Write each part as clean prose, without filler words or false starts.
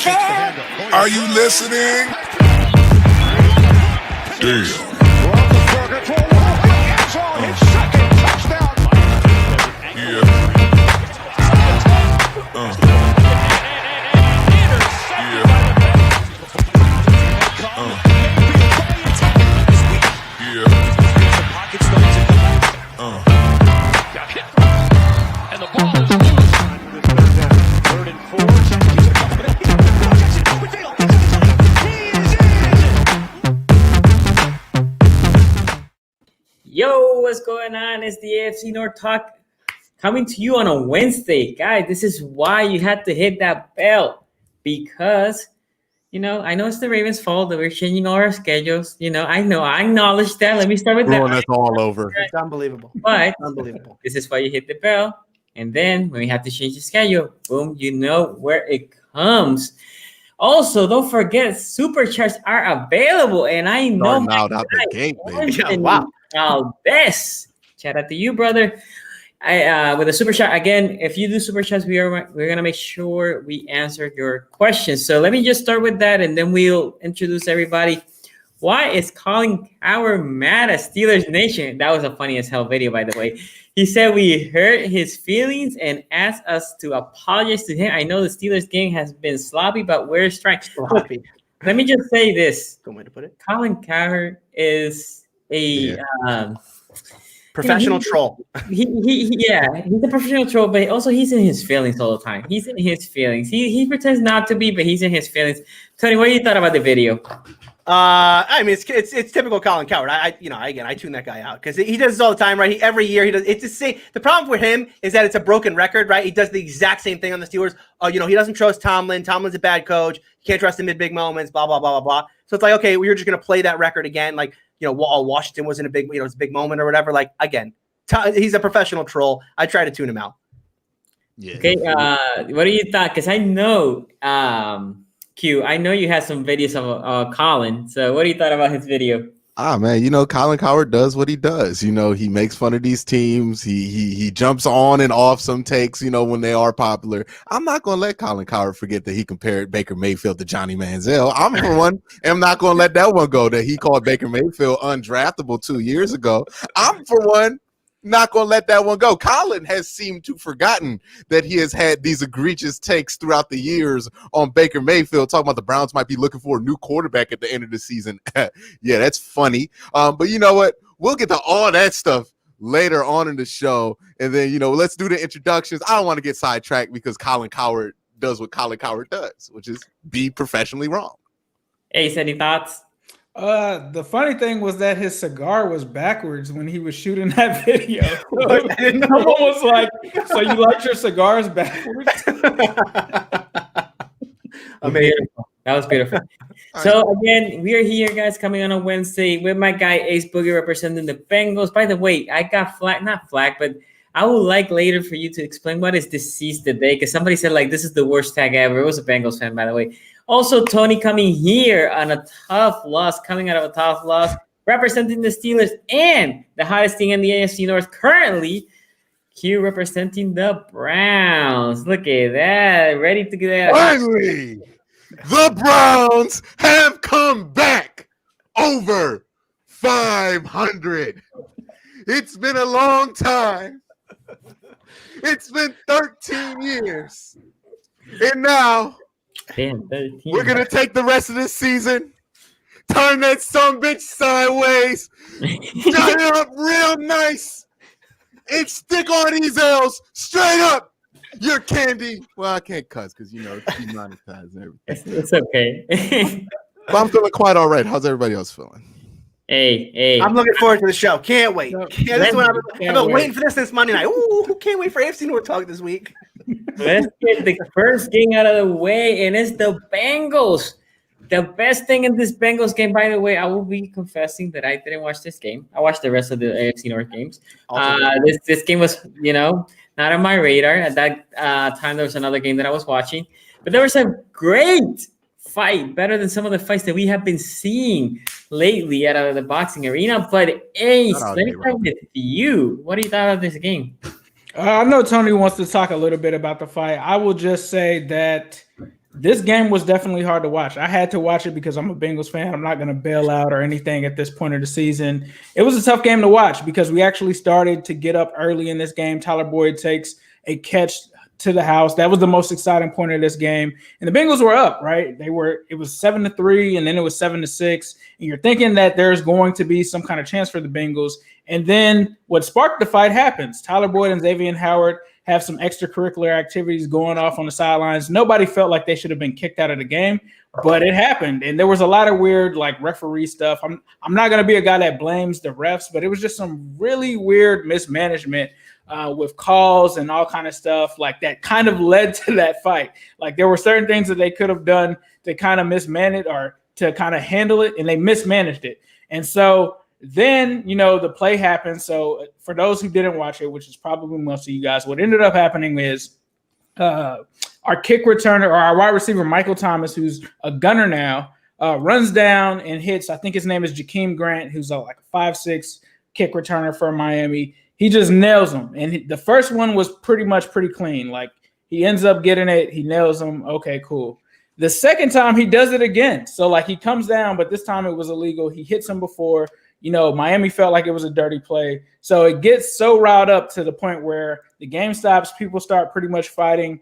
Are you listening? Damn. Yo, what's going on? It's the AFC North Talk coming to you on a Wednesday. Guys, this is why you had to hit that bell because, I know it's the Ravens' fault that we're changing all our schedules. I acknowledge that. Let me start with that. That's all over. It's unbelievable. But Unbelievable. this is why you hit the bell. And then when we have to change the schedule, boom, you know where it comes. Also, don't forget, super chats are available. And I know out the gate, baby. Yeah, wow. Valdez. Shout out to you, brother. With a super chat again. If you do super chats, we're gonna make sure we answer your questions. So let me just start with that, and then we'll introduce everybody. Why is Colin Cowherd mad at Steelers Nation? That was a funny as hell video, by the way. He said we hurt his feelings and asked us to apologize to him. I know the Steelers game has been sloppy, but we're trying. Sloppy. Let me just say this. Good way to put it. Colin Cowherd is a professional troll. He's a professional troll, but also he's in his feelings all the time. He's in his feelings. He pretends not to be, but he's in his feelings. Tony, what do you thought about the video? I mean, it's typical Colin Cowherd. I tune that guy out because he does this all the time, right? Every year he does. It's the same. The problem with him is that it's a broken record, right? He does the exact same thing on the Steelers. He doesn't trust Tomlin. Tomlin's a bad coach. You can't trust him in big moments. Blah blah blah blah blah. So it's like, okay, we're just gonna play that record again. Like, Washington wasn't a big, it's a big moment or whatever. Like, again, he's a professional troll. I try to tune him out. Yeah. Okay. What do you thought? Because I know, Q, I know you had some videos of Colin. So what do you thought about his video? Man, Colin Cowherd does what he does. He makes fun of these teams. He jumps on and off some takes, when they are popular. I'm not going to let Colin Cowherd forget that he compared Baker Mayfield to Johnny Manziel. I'm for one, am not going to let that one go, that he called Baker Mayfield undraftable 2 years ago. I'm for one, not going to let that one go. Colin has seemed to forgotten that he has had these egregious takes throughout the years on Baker Mayfield, talking about the Browns might be looking for a new quarterback at the end of the season. Yeah, that's funny. But you know what? We'll get to all that stuff later on in the show. And then, let's do the introductions. I don't want to get sidetracked because Colin Cowherd does what Colin Cowherd does, which is be professionally wrong. Ace, any thoughts? The funny thing was that his cigar was backwards when he was shooting that video. Someone was like, "So you like your cigars backwards?" Amazing. That was beautiful. So again, we are here, guys, coming on a Wednesday with my guy Ace Boogie representing the Bengals. By the way, I got not flagged, but I would like later for you to explain what is deceased today, because somebody said this is the worst tag ever. It was a Bengals fan, by the way. Also, Tony coming here on coming out of a tough loss, representing the Steelers and the hottest thing in the AFC North currently, Q representing the Browns. Look at that. Ready to get out. Finally, the Browns have come back over 500. It's been a long time. It's been 13 years. And now, damn, 13. We're going to take the rest of this season, turn that sumbitch sideways, dye it up real nice, and stick all these L's straight up your candy. Well, I can't cuss because, it's demonetized and everything. It's okay. But I'm feeling quite all right. How's everybody else feeling? Hey. I'm looking forward to the show. Can't wait. I've been waiting for this Monday night. Ooh, can't wait for AFC North Talk this week. Let's get the first game out of the way, and it's the Bengals. The best thing in this Bengals game, by the way, I will be confessing that I didn't watch this game. I watched the rest of the AFC North games. This game was, not on my radar. At that time, there was another game that I was watching. But there was a great fight, better than some of the fights that we have been seeing lately out of the boxing arena. But Ace, let me start with you. What do you thought of this game? I know Tony wants to talk a little bit about the fight. I will just say that This game was definitely hard to watch. I had to watch it because I'm a Bengals fan. I'm not going to bail out or anything at this point of the season. It was a tough game to watch because we actually started to get up early in this game. Tyler Boyd takes a catch to the house. That was the most exciting point of this game. And the Bengals were up, right? It was 7-3, and then it was 7-6. And you're thinking that there's going to be some kind of chance for the Bengals. And then what sparked the fight happens. Tyler Boyd and Xavier Howard have some extracurricular activities going off on the sidelines. Nobody felt like they should have been kicked out of the game, but it happened. And there was a lot of weird like referee stuff. I'm not going to be a guy that blames the refs, but it was just some really weird mismanagement with calls and all kind of stuff like that kind of led to that fight. Like there were certain things that they could have done to kind of mismanage or to kind of handle it, and they mismanaged it. And so then, the play happened. So for those who didn't watch it, which is probably most of you guys, what ended up happening is our kick returner or our wide receiver, Michael Thomas, who's a gunner now, runs down and hits, I think his name is Jakeem Grant, who's like a 5'6" kick returner for Miami. He just nails him. And the first one was pretty clean. Like he ends up getting it. He nails him. Okay, cool. The second time he does it again. So like he comes down, but this time it was illegal. He hits him before. Miami felt like it was a dirty play. So it gets so riled up to the point where the game stops. People start pretty much fighting.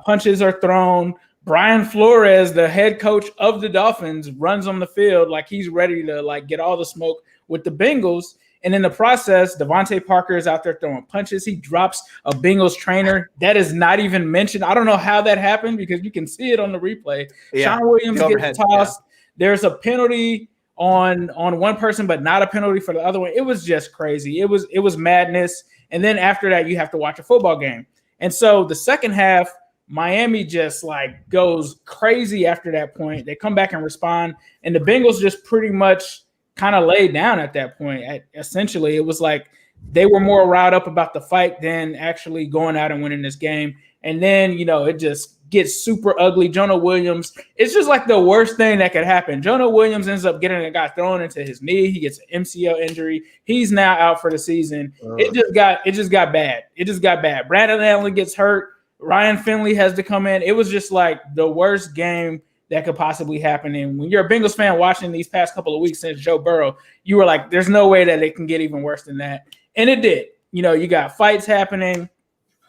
Punches are thrown. Brian Flores, the head coach of the Dolphins, runs on the field like he's ready to like get all the smoke with the Bengals. And in the process, Devontae Parker is out there throwing punches. He drops a Bengals trainer. That is not even mentioned. I don't know how that happened because you can see it on the replay. Yeah. Sean Williams gets tossed. Yeah. There's a penalty on one person, but not a penalty for the other one. It was just crazy. It was madness. And then after that, you have to watch a football game. And so the second half, Miami just like goes crazy after that point. They come back and respond. And the Bengals just pretty much kind of laid down at that point. Essentially, it was like they were more riled up about the fight than actually going out and winning this game. And then, it just gets super ugly. Jonah Williams, it's just like the worst thing that could happen. Jonah Williams ends up getting a guy thrown into his knee. He gets an MCL injury. He's now out for the season. It just got bad. It just got bad. Brandon Allen gets hurt. Ryan Finley has to come in. It was just like the worst game that could possibly happen. And when you're a Bengals fan watching these past couple of weeks since Joe Burrow, you were like, there's no way that it can get even worse than that. And it did. You got fights happening.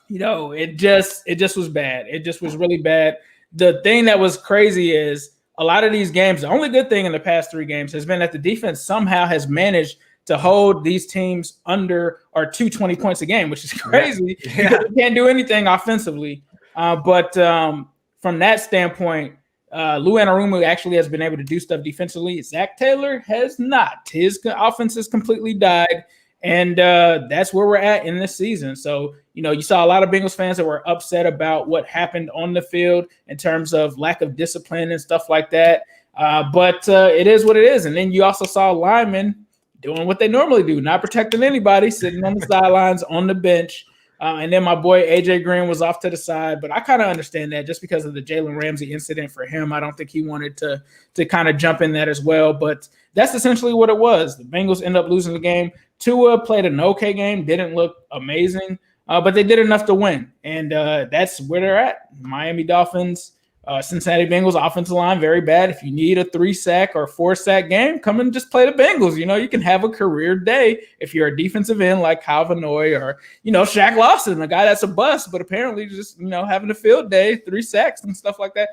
It just was bad. It just was really bad. The thing that was crazy is a lot of these games, the only good thing in the past 3 games has been that the defense somehow has managed to hold these teams under or 220 points a game, which is crazy because they can't do anything offensively. But from that standpoint, Lou Anarumo actually has been able to do stuff defensively. Zach Taylor has not. His offense has completely died. And that's where we're at in this season. So, you saw a lot of Bengals fans that were upset about what happened on the field in terms of lack of discipline and stuff like that. But it is what it is. And then you also saw linemen doing what they normally do, not protecting anybody, sitting on the sidelines, on the bench. And then my boy AJ Green was off to the side. But I kind of understand that just because of the Jalen Ramsey incident for him. I don't think he wanted to kind of jump in that as well. But that's essentially what it was. The Bengals end up losing the game. Tua played an okay game, didn't look amazing, but they did enough to win. And that's where they're at. Miami Dolphins, Cincinnati Bengals offensive line, very bad. If you need a 3-sack or 4-sack game, come and just play the Bengals. You can have a career day if you're a defensive end like Kyle Van Noy or, Shaq Lawson, a guy that's a bust, but apparently just, having a field day, 3 sacks and stuff like that.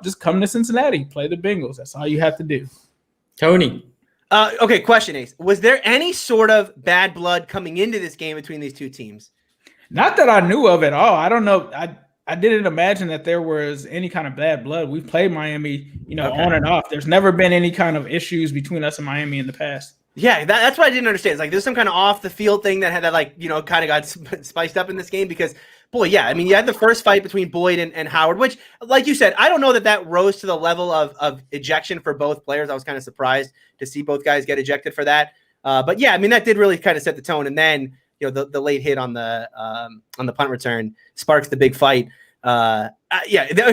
Just come to Cincinnati, play the Bengals. That's all you have to do. Tony. Okay, question, Ace. Was there any sort of bad blood coming into this game between these two teams? Not that I knew of at all. I don't know. I didn't imagine that there was any kind of bad blood. We've played Miami, on and off. There's never been any kind of issues between us and Miami in the past. Yeah, that's what I didn't understand. It's like there's some kind of off the field thing that had that kind of got spiced up in this game because, boy, yeah, I mean, you had the first fight between Boyd and Howard, which, like you said, I don't know that rose to the level of ejection for both players. I was kind of surprised to see both guys get ejected for that. But yeah, I mean, that did really kind of set the tone. And then, the late hit on the punt return sparks the big fight. A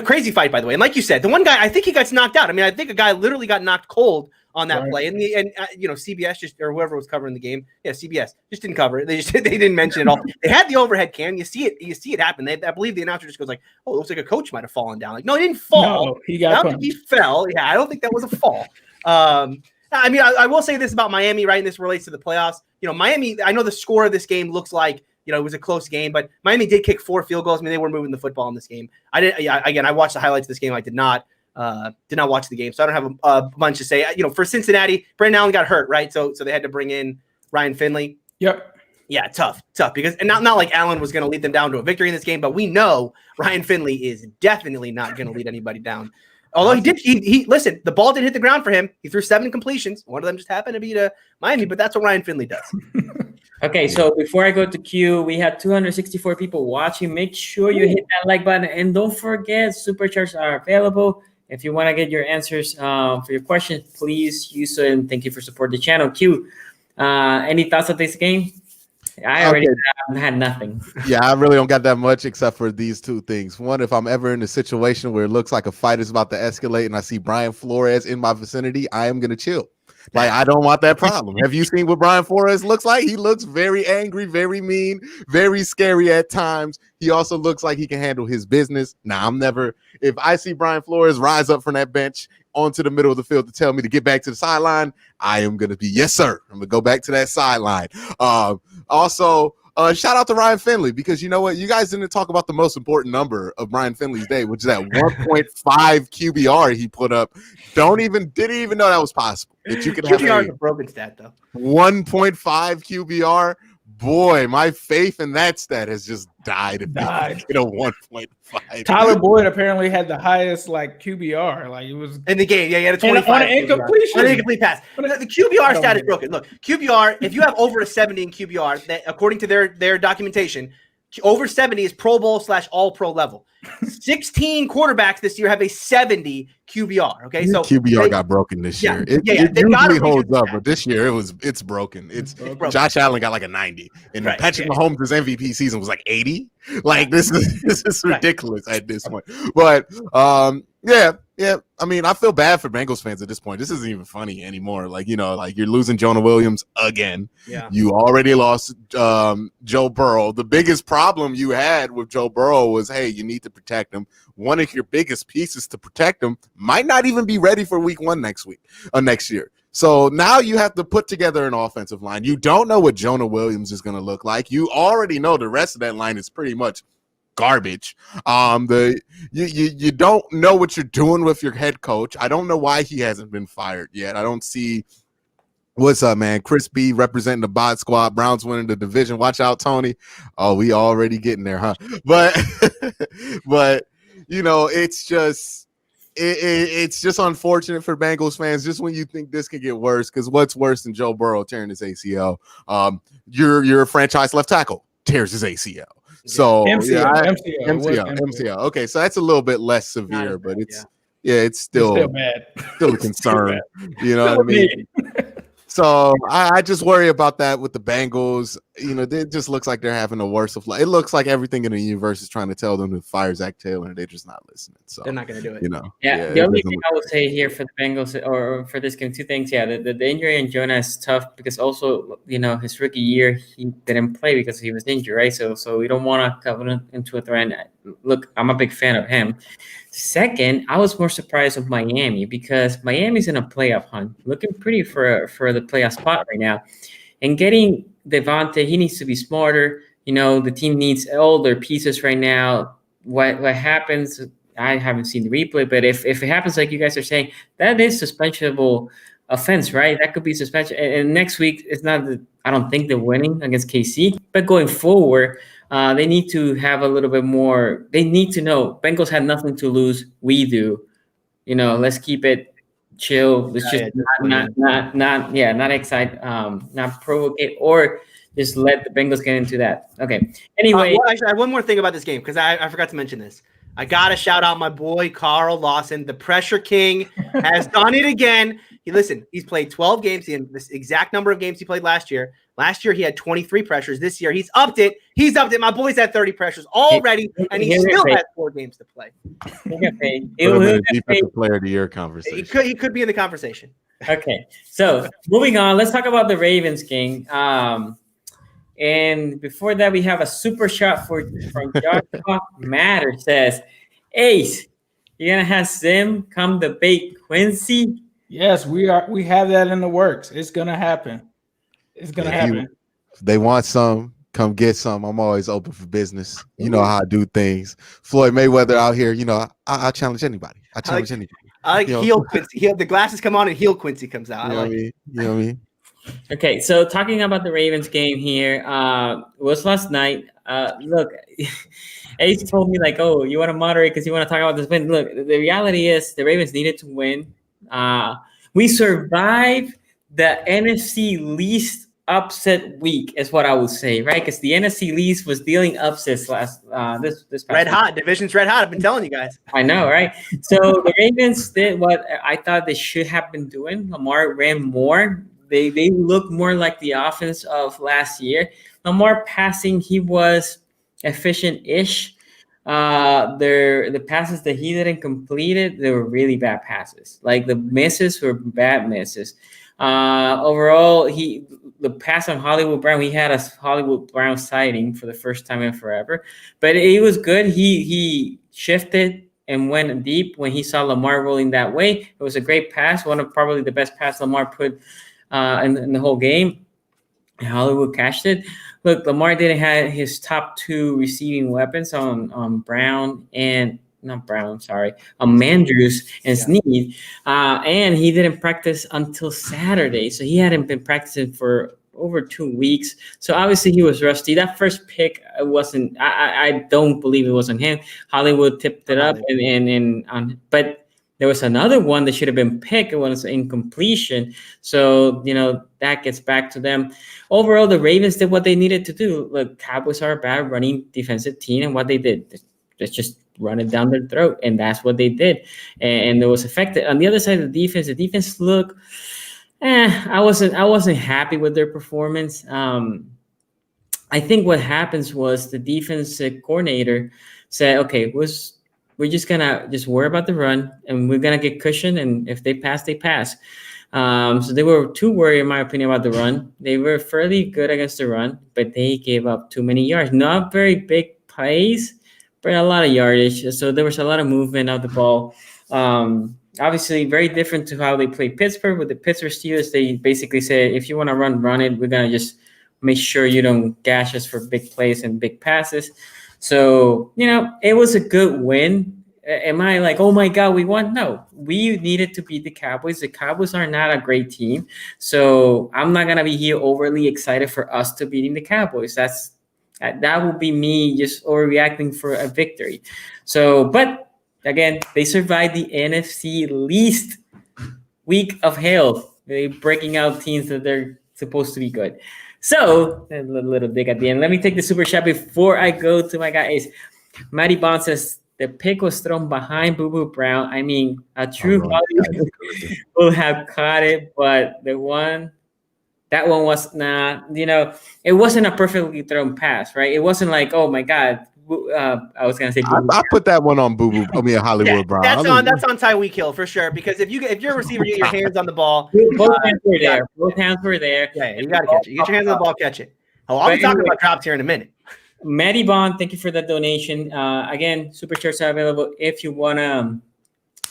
crazy fight, by the way. And like you said, the one guy, I think he got knocked out. I mean, I think a guy literally got knocked cold on that play. And CBS just, or whoever was covering the game, CBS just didn't cover it. They didn't mention it all. They had the overhead cam. You see it happen. I believe the announcer just goes like, "Oh, it looks like a coach might have fallen down." Like, no, he didn't fall. No, he got punched. He fell. Yeah, I don't think that was a fall. I mean, I will say this about Miami, right? And this relates to the playoffs. Miami, I know the score of this game looks like, it was a close game, but Miami did kick 4 field goals. I mean, they were moving the football in this game. I watched the highlights of this game. I did not watch the game, so I don't have a bunch to say. For Cincinnati, Brandon Allen got hurt, right? So they had to bring in Ryan Finley. Yep. Yeah, tough because and not like Allen was going to lead them down to a victory in this game, but we know Ryan Finley is definitely not going to lead anybody down. Although he listen, the ball did hit the ground for him. He threw 7 completions. One of them just happened to be to Miami, but that's what Ryan Finley does. Okay, so before I go to Q, we had 264 people watching. Make sure you hit that like button, and don't forget, supercharts are available. If you want to get your answers for your questions, please use it. And thank you for supporting the channel. Q, any thoughts of this game? I already had nothing. Yeah, I really don't got that much except for these 2 things. One, if I'm ever in a situation where it looks like a fight is about to escalate and I see Brian Flores in my vicinity, I am going to chill. Like, I don't want that problem. Have you seen what Brian Flores looks like? He looks very angry, very mean, very scary at times. He also looks like he can handle his business. Now, if I see Brian Flores rise up from that bench onto the middle of the field to tell me to get back to the sideline, I am going to be, yes, sir. I'm going to go back to that sideline. Also, shout out to Ryan Finley, because you know what? You guys didn't talk about the most important number of Ryan Finley's day, which is that 1.5 QBR he put up. Didn't even know that was possible. That you could have QBR is a broken stat, though. 1.5 QBR. Boy, my faith in that stat has just died. If you get a 1.5. Tyler Boyd apparently had the highest QBR. Like, it was in the game. Yeah, he had a 25 on an incompletion. On an incomplete pass. The QBR stat is broken. Look, QBR, if you have over a 70 in QBR, that according to their documentation, over 70 is Pro Bowl / All Pro level. 16 quarterbacks this year have a 70 QBR. Okay, so QBR got broken this year. It usually holds up, but this year it's broken. It's broken. Josh Allen got like a 90, and Patrick Mahomes' MVP season was like 80. Like, this is ridiculous at this point. But yeah. I mean, I feel bad for Bengals fans at this point. This isn't even funny anymore. Like, you're losing Jonah Williams again. Yeah. You already lost Joe Burrow. The biggest problem you had with Joe Burrow was, hey, you need to protect him. One of your biggest pieces to protect him might not even be ready for week 1 next year. So now you have to put together an offensive line. You don't know what Jonah Williams is going to look like. You already know the rest of that line is pretty much garbage. You don't know what you're doing with your head coach. I don't know why he hasn't been fired yet. I don't see what's up, man. Chris B representing the bot squad. Browns winning the division. Watch out, Tony. Oh, we already getting there, huh? But it's just unfortunate for Bengals fans. Just when you think this could get worse, because what's worse than Joe Burrow tearing his ACL? Your franchise left tackle tears his ACL. So MCL. Okay, so that's a little bit less severe, but it's still bad. Still a concern. You know what I mean? So I just worry about that with the Bengals. It just looks like they're having the worst of luck. It looks like everything in the universe is trying to tell them to fire Zach Taylor, and they're just not listening. So they're not going to do it. The only thing I would say here for the Bengals or for this game, 2 things. Yeah, the injury in Jonah is tough because also his rookie year he didn't play because he was injured, right? So we don't want to cover him into a threat. Look, I'm a big fan of him. Second, I was more surprised with Miami because Miami's in a playoff hunt, looking pretty for the playoff spot right now. And getting Devontae, he needs to be smarter. The team needs all their pieces right now. What happens, I haven't seen the replay, but if it happens like you guys are saying, that is suspensionable offense, right? That could be suspension. And next week, it's not I don't think they're winning against KC, but going forward, they need to have a little bit more. They need to know Bengals had nothing to lose. We do. Let's keep it chill. Let's just not excite, not provoke it, or just let the Bengals get into that. Okay. Anyway, actually, I have one more thing about this game because I forgot to mention this. I gotta shout out my boy Carl Lawson, the pressure king, has done it again. He's played 12 games. He had this exact number of games he played last year. Last year he had 23 pressures. This year he's upped it. My boy's at 30 pressures already, and he still has 4 games to play. He'll get paid. Defensive player of the year conversation. He could be in the conversation. Okay, so moving on, let's talk about the Ravens game. And before that, we have a super shot from Joshua Matter. Says, Ace, you're gonna have Sim come debate Quincy? Yes, we are. We have that in the works. It's gonna happen. It's gonna happen. If they want some, come get some. I'm always open for business. You know how I do things. Floyd Mayweather out here. You know, I challenge anybody. I challenge anybody. I like heel Quincy. The glasses come on and heel Quincy comes out. You know what I mean? Okay, so talking about the Ravens game here, was last night. Look, Ace told me like, "Oh, you want to moderate because you want to talk about this win." Look, the reality is the Ravens needed to win. We survived the NFC least upset week, is what I would say, right? Because the NFC least was dealing upsets this past red week. hot. Division's red hot. I've been telling you guys. I know, right? So the Ravens did what I thought they should have been doing. Lamar ran more. They look more like the offense of last year. Lamar passing, he was efficient-ish. The passes that he didn't complete it, they were really bad passes. Like the misses were bad misses. Overall, the pass on Hollywood Brown, he had a Hollywood Brown sighting for the first time in forever, but it was good. He shifted and went deep when he saw Lamar rolling that way. It was a great pass, one of probably the best pass Lamar put in the whole game. And Hollywood cashed it. Look, Lamar didn't have his top 2 receiving weapons on Brown and on Mandrews and Snead, and he didn't practice until Saturday, so he hadn't been practicing for over 2 weeks. So obviously he was rusty. That first pick wasn't. I don't believe it was on him. Hollywood tipped it up, but there was another one that should have been picked. It was incompletion. So, that gets back to them. Overall, the Ravens did what they needed to do. Look, Cowboys are a bad running defensive team, and what they did, let's just run it down their throat, and that's what they did. And it was effective. On the other side of the defense looked, I wasn't happy with their performance. I think what happens was the defensive coordinator said, okay, we're just gonna worry about the run, and we're gonna get cushion, and if they pass, they pass. So they were too worried, in my opinion, about the run. They were fairly good against the run, but they gave up too many yards. Not very big plays, but a lot of yardage. So there was a lot of movement of the ball. Obviously, very different to how they played Pittsburgh. With the Pittsburgh Steelers, they basically said, if you want to run it. We're gonna just make sure you don't gash us for big plays and big passes. So, it was a good win. Am I like, oh my God, we won? No, we needed to beat the Cowboys. The Cowboys are not a great team. So I'm not going to be here overly excited for us to beating the Cowboys. That will be me just overreacting for a victory. So, but again, they survived the NFC least week of hell. They're breaking out teams that they're supposed to be good. So, a little dig at the end. Let me take the super chat before I go to my guy Ace. Matty Bond says, the pick was thrown behind Boo Boo Brown. I mean, a true Hollywood will have caught it, but that one was not, it wasn't a perfectly thrown pass, right? It wasn't like, oh my God. I was gonna say Boo Boo. I put that one on Boo Boo. Hollywood Brown. That's on Tyreek Hill for sure. Because if you're a receiver, you get your hands on the ball. Both hands were there. Both hands were there. Yeah, you gotta catch it. You get your hands on the ball, catch it. Oh, I'll be talking about drops here in a minute. Matty Bond, thank you for that donation. Again, super chats are available. If you wanna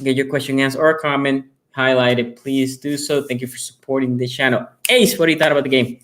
get your question answered or comment highlighted, please do so. Thank you for supporting the channel. Ace, what do you thought about the game?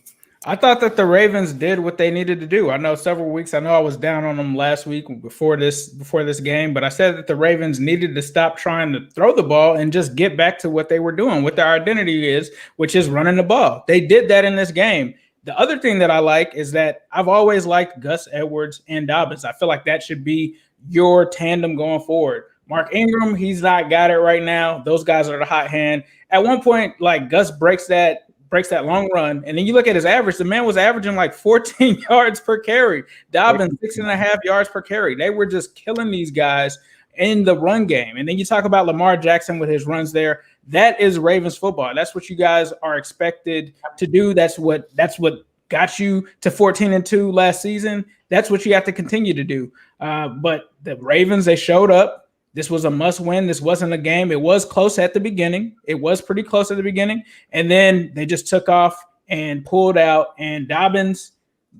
I thought that the Ravens did what they needed to do. I know I was down on them last week before this game, but I said that the Ravens needed to stop trying to throw the ball and just get back to what they were doing, what their identity is, which is running the ball. They did that in this game. The other thing that I like is that I've always liked Gus Edwards and Dobbins. I feel like that should be your tandem going forward. Mark Ingram, he's not got it right now. Those guys are the hot hand. At one point, like Gus breaks that long run, and then you look at his average. The man was averaging like 14 yards per carry. Dobbins 6.5 yards per carry. They were just killing these guys in the run game. And then you talk about Lamar Jackson with his runs there. That is Ravens football. That's what you guys are expected to do. That's what got you to 14-2 last season. That's what you have to continue to do. But the Ravens, they showed up. This was a must win. This wasn't a game. It was close at the beginning. It was pretty close at the beginning. And then they just took off and pulled out. And Dobbins,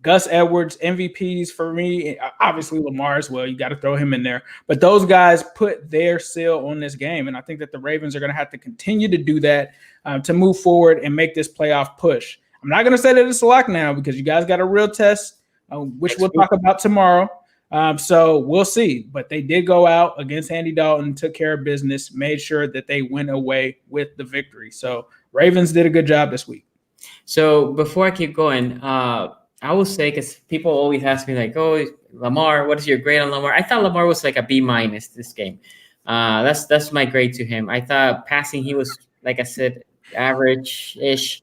Gus Edwards, MVPs for me. Obviously Lamar as well. You got to throw him in there. But those guys put their seal on this game. And I think that the Ravens are going to have to continue to do that to move forward and make this playoff push. I'm not going to say that it's a lock now because you guys got a real test, which we'll talk about tomorrow. So we'll see. But they did go out against Andy Dalton, took care of business, made sure that they went away with the victory. So Ravens did a good job this week. So before I keep going, I will say, because people always ask me like, "Oh, Lamar, what is your grade on Lamar?" I thought Lamar was like a B- this game. That's my grade to him. I thought passing, he was, like I said, average-ish.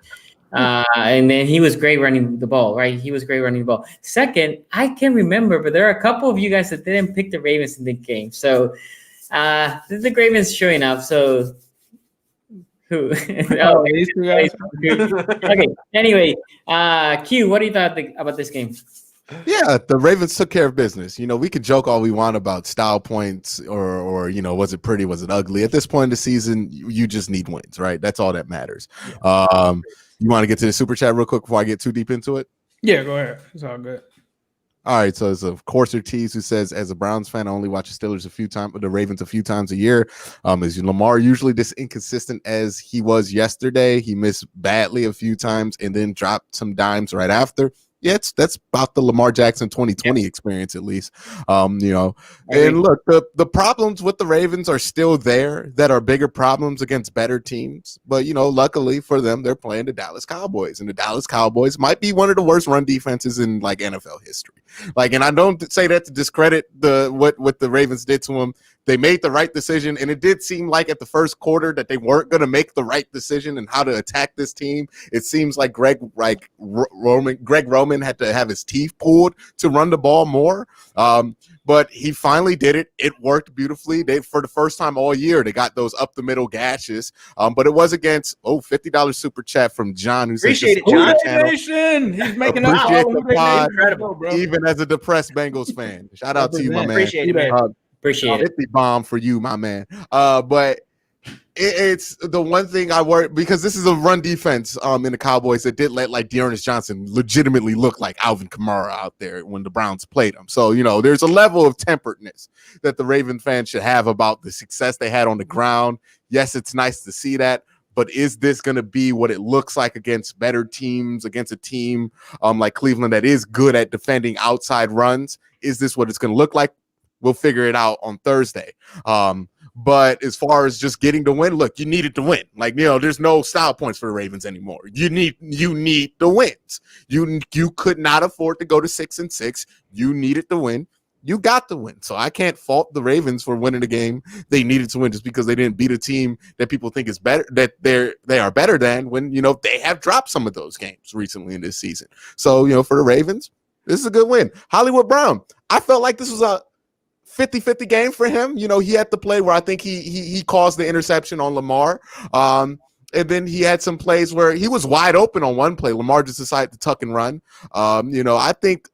And then he was great running the ball, right? He was great running the ball. Second, I can remember, but there are a couple of you guys that didn't pick the Ravens in the game. So the Ravens showing up. So who? These two guys. Okay. Anyway, Q, what do you thought about this game? Yeah, the Ravens took care of business. We could joke all we want about style points or was it pretty, was it ugly? At this point in the season, you just need wins, right? That's all that matters. You want to get to the super chat real quick before I get too deep into it? Yeah, go ahead. It's all good. All right, so it's a Courser Tees who says, as a Browns fan, I only watch the Steelers the Ravens a few times a year. Is Lamar usually this inconsistent as he was yesterday? He missed badly a few times and then dropped some dimes right after. Yeah, that's about the Lamar Jackson 2020 experience, at least. And look, the problems with the Ravens are still there that are bigger problems against better teams. But, luckily for them, they're playing the Dallas Cowboys. And the Dallas Cowboys might be one of the worst run defenses in, like, NFL history. And I don't say that to discredit what the Ravens did to them. They made the right decision, and it did seem like at the first quarter that they weren't going to make the right decision in how to attack this team. It seems like Greg Roman had to have his teeth pulled to run the ball more, but he finally did it. It worked beautifully. For the first time all year, they got those up the middle gashes, but it was against $50 super chat from John, who says, "Appreciate it, John. He's making us incredible, even as a depressed Bengals fan. Shout out to you, my man. Appreciate it, man. Appreciate it. 50 bomb for you, my man. But it's the one thing I worry, because this is a run defense in the Cowboys that did let like Dearness Johnson legitimately look like Alvin Kamara out there when the Browns played him. So, there's a level of temperedness that the Raven fans should have about the success they had on the ground. Yes, it's nice to see that. But is this going to be what it looks like against better teams, against a team like Cleveland that is good at defending outside runs? Is this what it's going to look like? We'll figure it out on Thursday. But as far as just getting the win, look, you needed to win. There's no style points for the Ravens anymore. You need the wins. You could not afford to go to 6-6. You needed to win. You got the win. So I can't fault the Ravens for winning the game they needed to win just because they didn't beat a team that people think is better, that they are better than, when, they have dropped some of those games recently in this season. So, for the Ravens, this is a good win. Hollywood Brown, I felt like this was a 50-50 game for him. He had the play where I think he caused the interception on Lamar. And then he had some plays where he was wide open on one play. Lamar just decided to tuck and run. I think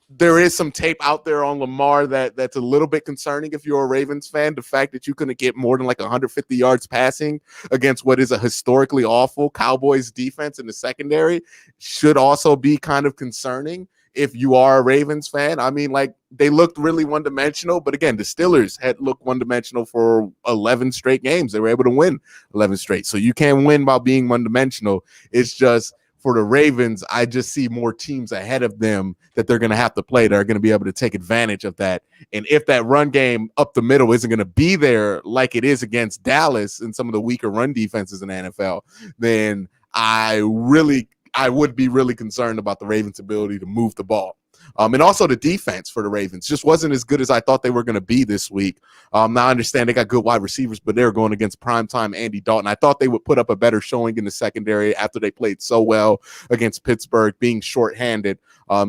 there is some tape out there on Lamar that's a little bit concerning if you're a Ravens fan. The fact that you couldn't get more than like 150 yards passing against what is a historically awful Cowboys defense in the secondary should also be kind of concerning if you are a Ravens fan. I mean, they looked really one-dimensional, but again, the Steelers had looked one-dimensional for 11 straight games. They were able to win 11 straight. So you can't win by being one-dimensional. It's just, for the Ravens, I just see more teams ahead of them that they're going to have to play that are going to be able to take advantage of that. And if that run game up the middle isn't going to be there like it is against Dallas and some of the weaker run defenses in the NFL, then I would be really concerned about the Ravens' ability to move the ball. And also the defense for the Ravens just wasn't as good as I thought they were going to be this week. Now I understand they got good wide receivers, but they're going against primetime Andy Dalton. I thought they would put up a better showing in the secondary after they played so well against Pittsburgh, being shorthanded.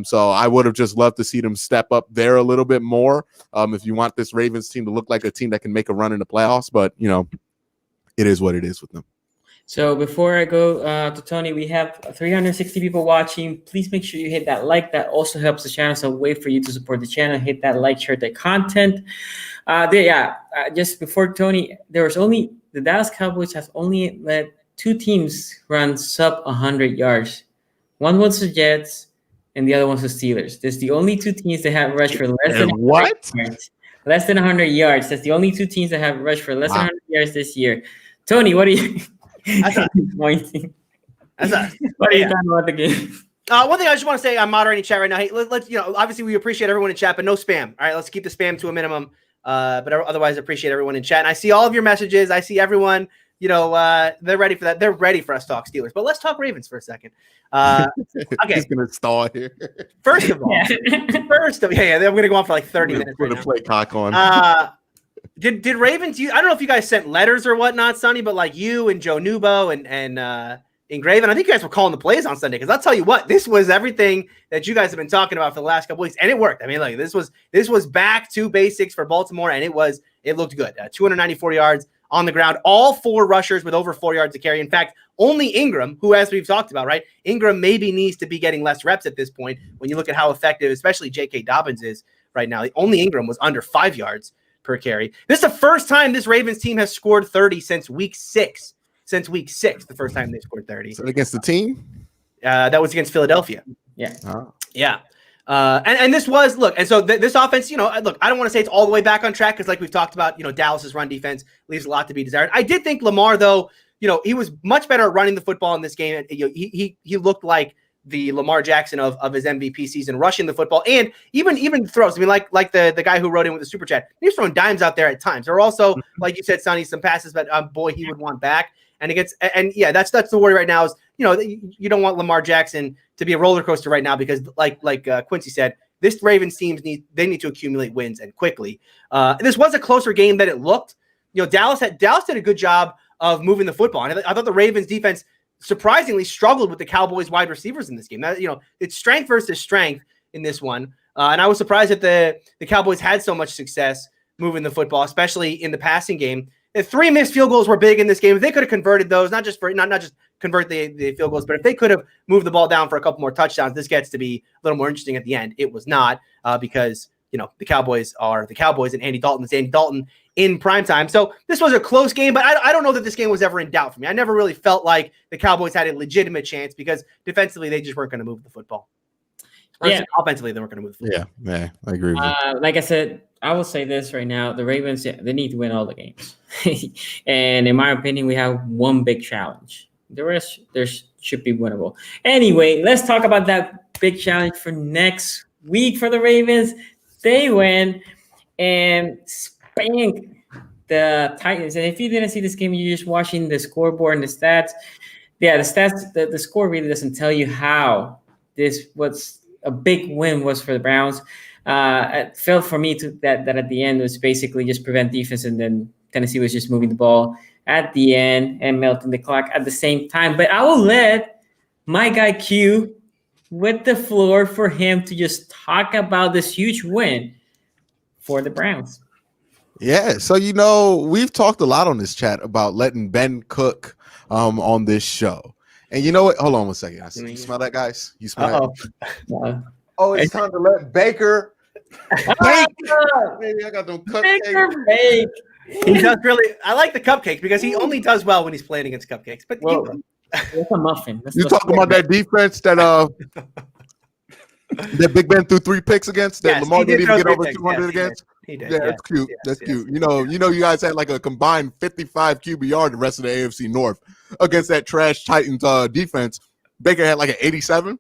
So I would have just loved to see them step up there a little bit more if you want this Ravens team to look like a team that can make a run in the playoffs. But, it is what it is with them. So before I go to Tony, we have 360 people watching. Please make sure you hit that like. That also helps the channel. So way for you to support the channel. Hit that like, share the content. Just before Tony, the Dallas Cowboys have only let 2 teams run sub 100 yards. One was the Jets, and the other one's the Steelers. There's the only 2 teams that have rushed for less than 100 yards. Less than 100 yards. That's the only 2 teams that have rushed for less than 100 yards this year. Tony, what are you? What are you talking about the game? One thing I just want to say, I'm moderating chat right now. Hey, let's obviously we appreciate everyone in chat, but no spam. All right, let's keep the spam to a minimum. But otherwise, I appreciate everyone in chat. And I see all of your messages. I see everyone. They're ready for that. They're ready for us to talk Steelers. But let's talk Ravens for a second. Okay, he's gonna stall here. First of all, I'm gonna go on for like 30 minutes. Put a play cock on. Did Ravens? I don't know if you guys sent letters or whatnot, Sonny, but like you and Joe Nubo and Ingraven, I think you guys were calling the plays on Sunday because I'll tell you what, this was everything that you guys have been talking about for the last couple weeks, and it worked. I mean, like this was back to basics for Baltimore, and it looked good. 294 yards on the ground, all 4 rushers with over 4 yards to carry. In fact, only Ingram, who, as we've talked about, right, Ingram maybe needs to be getting less reps at this point when you look at how effective, especially J.K. Dobbins is right now. Only Ingram was under 5 yards per carry. This is the first time this Ravens team has scored 30 since week 6. Since week 6, the first time they scored 30. So against the team? That was against Philadelphia. Yeah. Yeah. And this was, look, and so this offense, look, I don't want to say it's all the way back on track because like we've talked about, Dallas's run defense leaves a lot to be desired. I did think Lamar, though, he was much better at running the football in this game. He looked like the Lamar Jackson of his MVP season, rushing the football and even throws. I mean, like the guy who wrote in with the super chat, he was throwing dimes out there at times. There were also, like you said, Sonny, some passes that boy he would want back. And that's the worry right now is you don't want Lamar Jackson to be a roller coaster right now because like Quincy said, this Ravens teams need to accumulate wins and quickly. This was a closer game than it looked. Dallas did a good job of moving the football. And I thought the Ravens defense surprisingly struggled with the Cowboys wide receivers in this game. It's strength versus strength in this one. And I was surprised that the Cowboys had so much success moving the football, especially in the passing game. The 3 missed field goals were big in this game. If they could have converted those, not just convert the field goals, but if they could have moved the ball down for a couple more touchdowns, this gets to be a little more interesting at the end. It was not because the Cowboys are the Cowboys and Andy Dalton is Andy Dalton in primetime. So this was a close game, but I don't know that this game was ever in doubt for me. I never really felt like the Cowboys had a legitimate chance because defensively they just weren't going to move the football. Offensively they weren't going to move the football. Yeah, I agree with you. Like I said, I will say this right now: the Ravens, they need to win all the games. And in my opinion, we have one big challenge. The rest should be winnable. Anyway, let's talk about that big challenge for next week for the Ravens. They win and spank the Titans. And if you didn't see this game, you're just watching the scoreboard and the stats. Yeah, the stats, the score really doesn't tell you how what's a big win was for the Browns. It felt for me that at the end was basically just prevent defense, and then Tennessee was just moving the ball at the end and melting the clock at the same time. But I will let my guy Q with the floor for him to just talk about this huge win for the Browns. Yeah, so we've talked a lot on this chat about letting Ben cook on this show. And you know what? Hold on one second. You smell that, guys? You smell that? Oh, it's time to let Baker bake. Maybe I got them cupcakes. He does really. I like the cupcakes because he only does well when he's playing against cupcakes. But that's a muffin. You talking about that defense that that Big Ben threw 3 picks against that Lamar didn't even get over 200 against? He did. Yeah, that's cute. That's cute. You guys had like a combined 55 QBR the rest of the AFC North against that trash Titans defense. Baker had like an 87.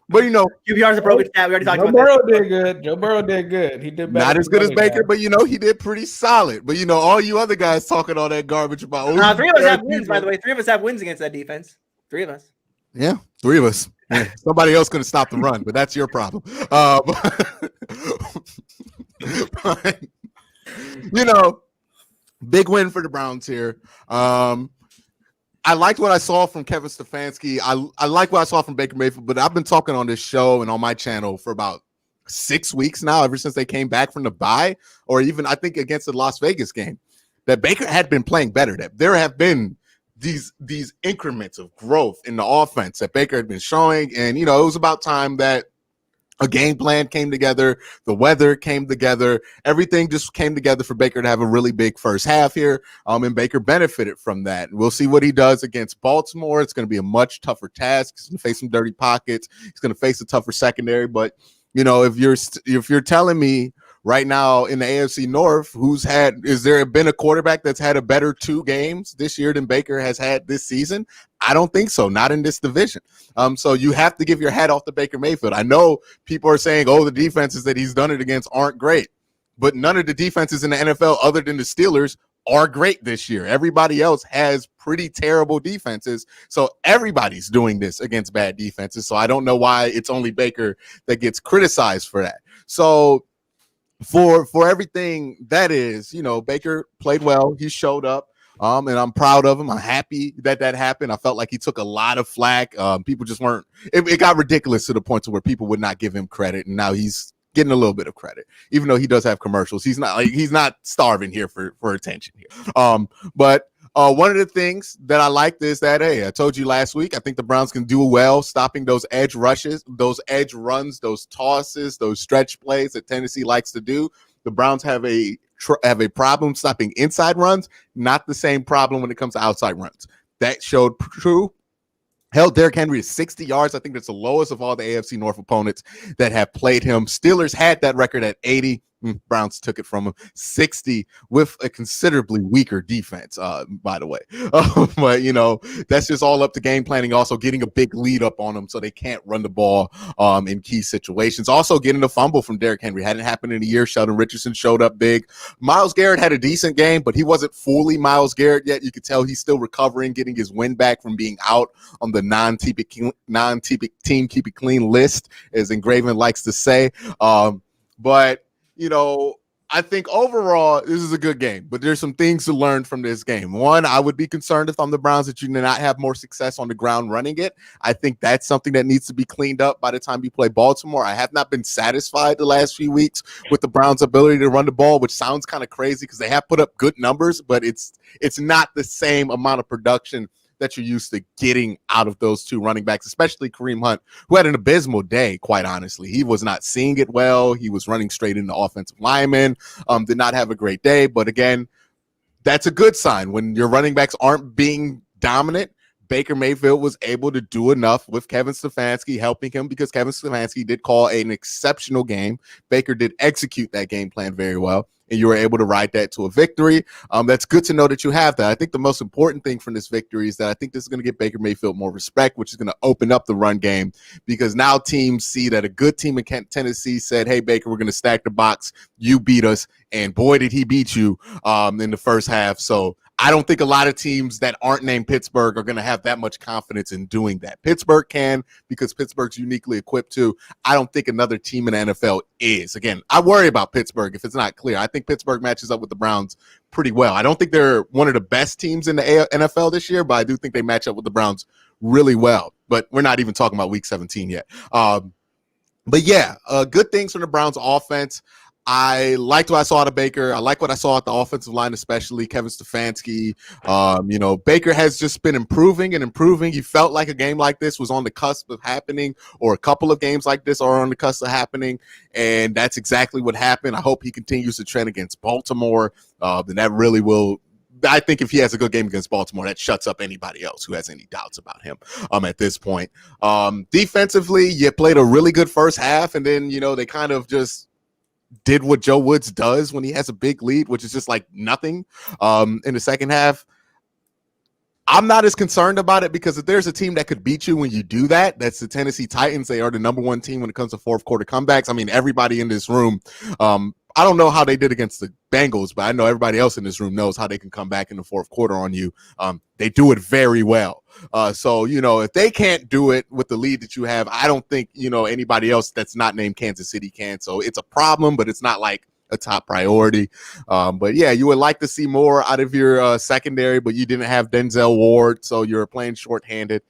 But QBR is a broken stat. We already talked about that. Joe Burrow did good. He did better. Not as good as Baker, but he did pretty solid. But all you other guys talking all that garbage about. 3 of us have wins, by the way. 3 of us have wins against that defense. 3 of us. Yeah, 3 of us. Somebody else going to stop the run, but that's your problem. But, big win for the Browns here. I liked what I saw from Kevin Stefanski. I like what I saw from Baker Mayfield, but I've been talking on this show and on my channel for about 6 weeks now, ever since they came back from the bye, or even I think against the Las Vegas game, that Baker had been playing better. That there have been these increments of growth in the offense that Baker had been showing. And, it was about time that a game plan came together. The weather came together. Everything just came together for Baker to have a really big first half here. And Baker benefited from that. We'll see what he does against Baltimore. It's going to be a much tougher task. He's going to face some dirty pockets. He's going to face a tougher secondary. But, if you're telling me right now in the AFC North, is there been a quarterback that's had a better 2 games this year than Baker has had this season? I don't think so. Not in this division. So you have to give your hat off to Baker Mayfield. I know people are saying, the defenses that he's done it against aren't great, but none of the defenses in the NFL other than the Steelers are great this year. Everybody else has pretty terrible defenses. So everybody's doing this against bad defenses. So I don't know why it's only Baker that gets criticized for that. So for everything that is, Baker played well. He showed up. And I'm proud of him. I'm happy that happened. I felt like he took a lot of flack. People just weren't. It got ridiculous to the point to where people would not give him credit, and now he's getting a little bit of credit, even though he does have commercials. He's not starving here for attention here. But one of the things that I liked is that, hey, I told you last week, I think the Browns can do well stopping those edge rushes, those edge runs, those tosses, those stretch plays that Tennessee likes to do. The Browns have a problem stopping inside runs, not the same problem when it comes to outside runs. That showed true. Held Derrick Henry to 60 yards. I think that's the lowest of all the AFC North opponents that have played him. Steelers had that record at 80. Browns took it from him. 60 with a considerably weaker defense, by the way. But, that's just all up to game planning, also getting a big lead up on them so they can't run the ball in key situations. Also getting a fumble from Derrick Henry. Hadn't happened in a year. Sheldon Richardson showed up big. Myles Garrett had a decent game, but he wasn't fully Myles Garrett yet. You could tell he's still recovering, getting his win back from being out on the non-team keep it clean list, as Engraven likes to say. But I think overall this is a good game, but there's some things to learn from this game. One, I would be concerned if I'm the Browns that you did not have more success on the ground running it. I think that's something that needs to be cleaned up by the time you play Baltimore. I have not been satisfied the last few weeks with the Browns' ability to run the ball, which sounds kind of crazy because they have put up good numbers, but it's not the same amount of production that you're used to getting out of those 2 running backs, especially Kareem Hunt, who had an abysmal day, quite honestly. He was not seeing it well. He was running straight into offensive linemen, did not have a great day. But again, that's a good sign. When your running backs aren't being dominant, Baker Mayfield was able to do enough with Kevin Stefanski helping him, because Kevin Stefanski did call an exceptional game. Baker did execute that game plan very well, and you were able to ride that to a victory. That's good to know that you have that. I think the most important thing from this victory is that I think this is going to get Baker Mayfield more respect, which is going to open up the run game, because now teams see that a good team in Tennessee said, hey, Baker, we're going to stack the box. You beat us. And boy, did he beat you in the first half. So I don't think a lot of teams that aren't named Pittsburgh are going to have that much confidence in doing that. Pittsburgh can, because Pittsburgh's uniquely equipped to. I don't think another team in the NFL is. Again, I worry about Pittsburgh if it's not clear. I think Pittsburgh matches up with the Browns pretty well. I don't think they're one of the best teams in the NFL this year, but I do think they match up with the Browns really well. But we're not even talking about week 17 yet. But yeah, good things from the Browns offense. I liked what I saw out of Baker. I like what I saw at the offensive line, especially Kevin Stefanski. Baker has just been improving and improving. He felt like a game like this was on the cusp of happening, or a couple of games like this are on the cusp of happening, and that's exactly what happened. I hope he continues to trend against Baltimore. Then that really will. I think if he has a good game against Baltimore, that shuts up anybody else who has any doubts about him at this point. Defensively, you played a really good first half, and then, they kind of just did what Joe Woods does when he has a big lead, which is just like nothing in the second half. I'm not as concerned about it, because if there's a team that could beat you when you do that, that's the Tennessee Titans. They are the number 1 team when it comes to fourth quarter comebacks. I mean, everybody in this room, I don't know how they did against the Bengals, but I know everybody else in this room knows how they can come back in the fourth quarter on you. They do it very well. So, if they can't do it with the lead that you have, I don't think, anybody else that's not named Kansas City can. So it's a problem, but it's not like a top priority. But yeah, you would like to see more out of your secondary, but you didn't have Denzel Ward, so you're playing shorthanded.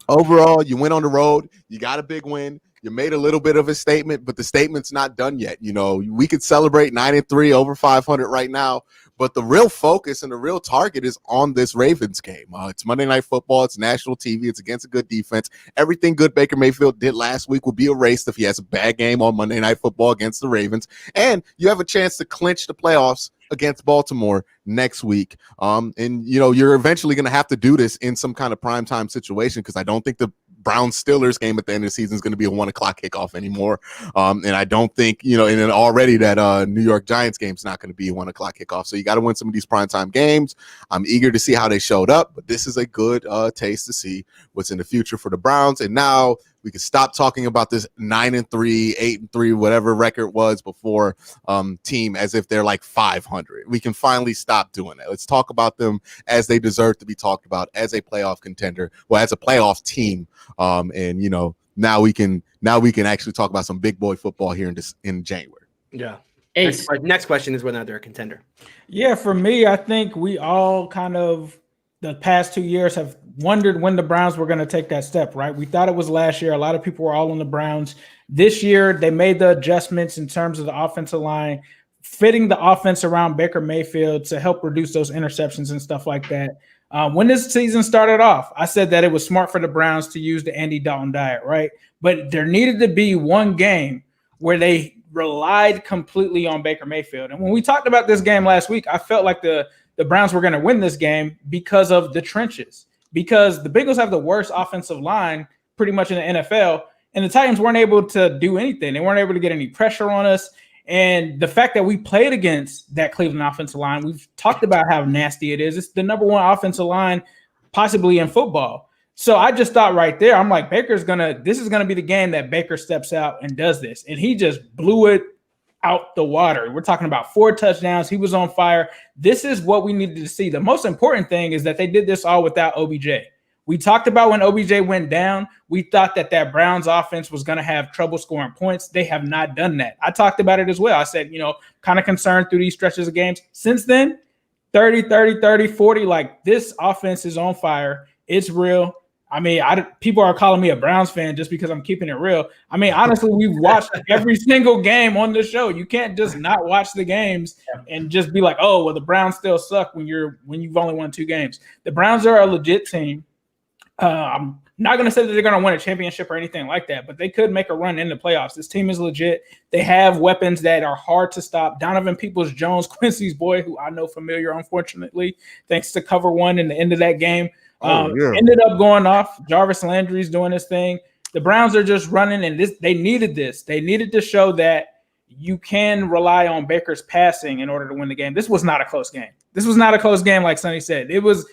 Overall, you went on the road, you got a big win. You made a little bit of a statement, but the statement's not done yet. We could celebrate 9-3 over 500 right now, but the real focus and the real target is on this Ravens game. It's Monday Night Football. It's national TV. It's against a good defense. Everything good Baker Mayfield did last week will be erased if he has a bad game on Monday Night Football against the Ravens. And you have a chance to clinch the playoffs against Baltimore next week. You're eventually going to have to do this in some kind of primetime situation, because I don't think the Browns-Steelers game at the end of the season is going to be a 1 o'clock kickoff anymore. And I don't think, and then already that New York Giants game is not going to be a 1 o'clock kickoff. So you got to win some of these primetime games. I'm eager to see how they showed up, but this is a good taste to see what's in the future for the Browns. And now we can stop talking about this 9-3, 8-3, whatever record was before team as if they're like 500. We can finally stop doing that. Let's talk about them as they deserve to be talked about, as a playoff contender, as a playoff team. Now we can actually talk about some big boy football here in January. Yeah. Ace. Next question is whether or not they're a contender. Yeah, for me, I think we all kind of the past 2 years have wondered when the Browns were going to take that step, right? We thought it was last year. A lot of people were all on the Browns. This year, they made the adjustments in terms of the offensive line, fitting the offense around Baker Mayfield to help reduce those interceptions and stuff like that. When this season started off, I said that it was smart for the Browns to use the Andy Dalton diet, right? But there needed to be one game where they relied completely on Baker Mayfield. And when we talked about this game last week, I felt like the Browns were going to win this game because of the trenches, because the Bengals have the worst offensive line pretty much in the NFL, and the Titans weren't able to do anything. They weren't able to get any pressure on us. And the fact that we played against that Cleveland offensive line, we've talked about how nasty it is. It's the number one offensive line possibly in football. So I just thought right there, I'm like, this is going to be the game that Baker steps out and does this. And he just blew it out the water. We're talking about 4 touchdowns. He was on fire. This is what we needed to see. The most important thing is that they did this all without OBJ. We talked about when OBJ went down, we thought that Browns offense was going to have trouble scoring points. They have not done that. I talked about it as well. I said, kind of concerned through these stretches of games. Since then, 30, 40, like this offense is on fire. It's real. I mean, people are calling me a Browns fan just because I'm keeping it real. I mean, honestly, we've watched every single game on the show. You can't just not watch the games and just be like, oh, well, the Browns still suck when you've only won 2 games. The Browns are a legit team. I'm not going to say that they're going to win a championship or anything like that, but they could make a run in the playoffs. This team is legit. They have weapons that are hard to stop. Donovan Peoples-Jones, Quincy's boy, who I know familiar, unfortunately, thanks to cover 1 in the end of that game. Ended up going off. Jarvis Landry's doing his thing. The Browns are just running, and they needed this. They needed to show that you can rely on Baker's passing in order to win the game. This was not a close game. This was not a close game, like Sonny said. It was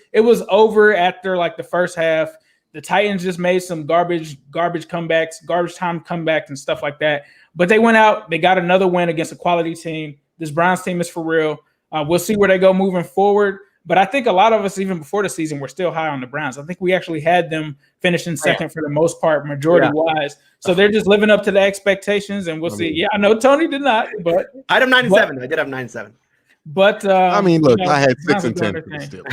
over after like the first half. The Titans just made some garbage comebacks, garbage time comebacks and stuff like that. But they went out. They got another win against a quality team. This Browns team is for real. We'll see where they go moving forward. But I think a lot of us, even before the season, were still high on the Browns. I think we actually had them finishing second for the most part, majority-wise. So they're just living up to the expectations, and we'll see. Yeah, I know Tony did not, but I had them 9-7. I did have 9-7. But I mean, look, I had 6 and 10 still.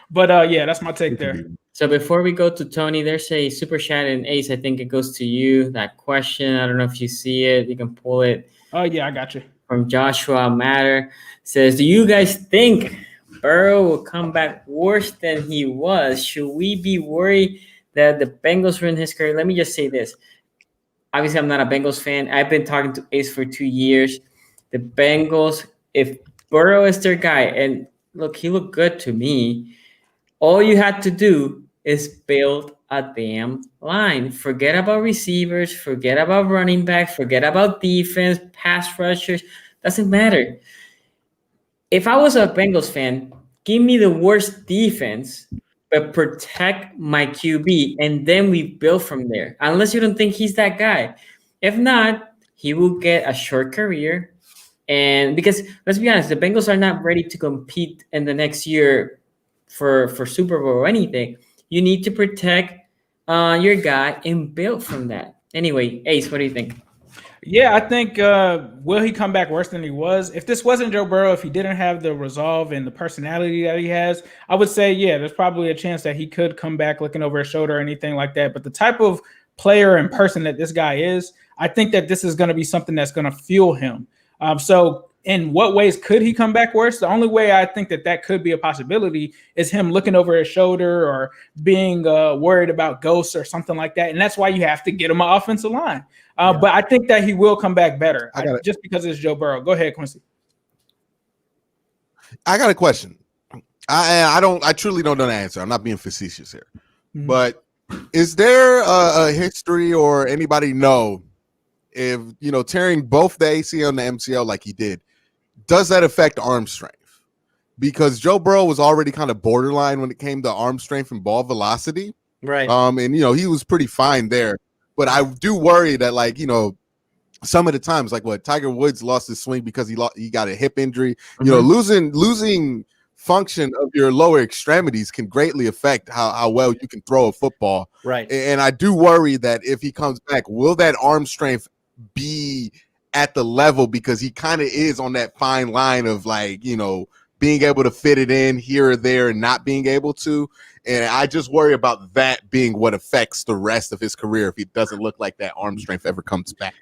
But yeah, that's my take there. So before we go to Tony, there's a super chat in Ace. I think it goes to you. That question, I don't know if you see it. You can pull it. Oh yeah, I got you. From Joshua Matter says, do you guys think Burrow will come back worse than he was? Should we be worried that the Bengals ruin his career? Let me just say this. Obviously, I'm not a Bengals fan. I've been talking to Ace for 2 years. The Bengals, if Burrow is their guy, and look, he looked good to me, all you had to do is build a damn line. Forget about receivers, forget about running backs, forget about defense, pass rushers. Doesn't matter. If I was a Bengals fan, give me the worst defense, but protect my QB, and then we build from there. Unless you don't think he's that guy. If not, he will get a short career. And because let's be honest, the Bengals are not ready to compete in the next year for Super Bowl or anything. You need to protect your guy and build from that. Anyway, Ace, what do you think? Yeah, I think will he come back worse than he was? If this wasn't Joe Burrow, if he didn't have the resolve and the personality that he has, I would say, yeah, there's probably a chance that he could come back looking over his shoulder or anything like that. But the type of player and person that this guy is, I think that this is going to be something that's going to fuel him. So in what ways could he come back worse? The only way I think that could be a possibility is him looking over his shoulder or being worried about ghosts or something like that. And that's why you have to get him an offensive line. But I think that he will come back better just because it's Joe Burrow. Go ahead, Quincy. I got a question. I truly don't know the answer. I'm not being facetious here. Mm-hmm. But is there a history or anybody know if, tearing both the ACL and the MCL like he did, does that affect arm strength? Because Joe Burrow was already kind of borderline when it came to arm strength and ball velocity. Right. And, he was pretty fine there. But I do worry that, some of the times, like what Tiger Woods lost his swing because he got a hip injury. Mm-hmm. Losing function of your lower extremities can greatly affect how well you can throw a football. Right. And I do worry that if he comes back, will that arm strength be at the level, because he kind of is on that fine line of being able to fit it in here or there and not being able to. And I just worry about that being what affects the rest of his career if he doesn't look like that arm strength ever comes back.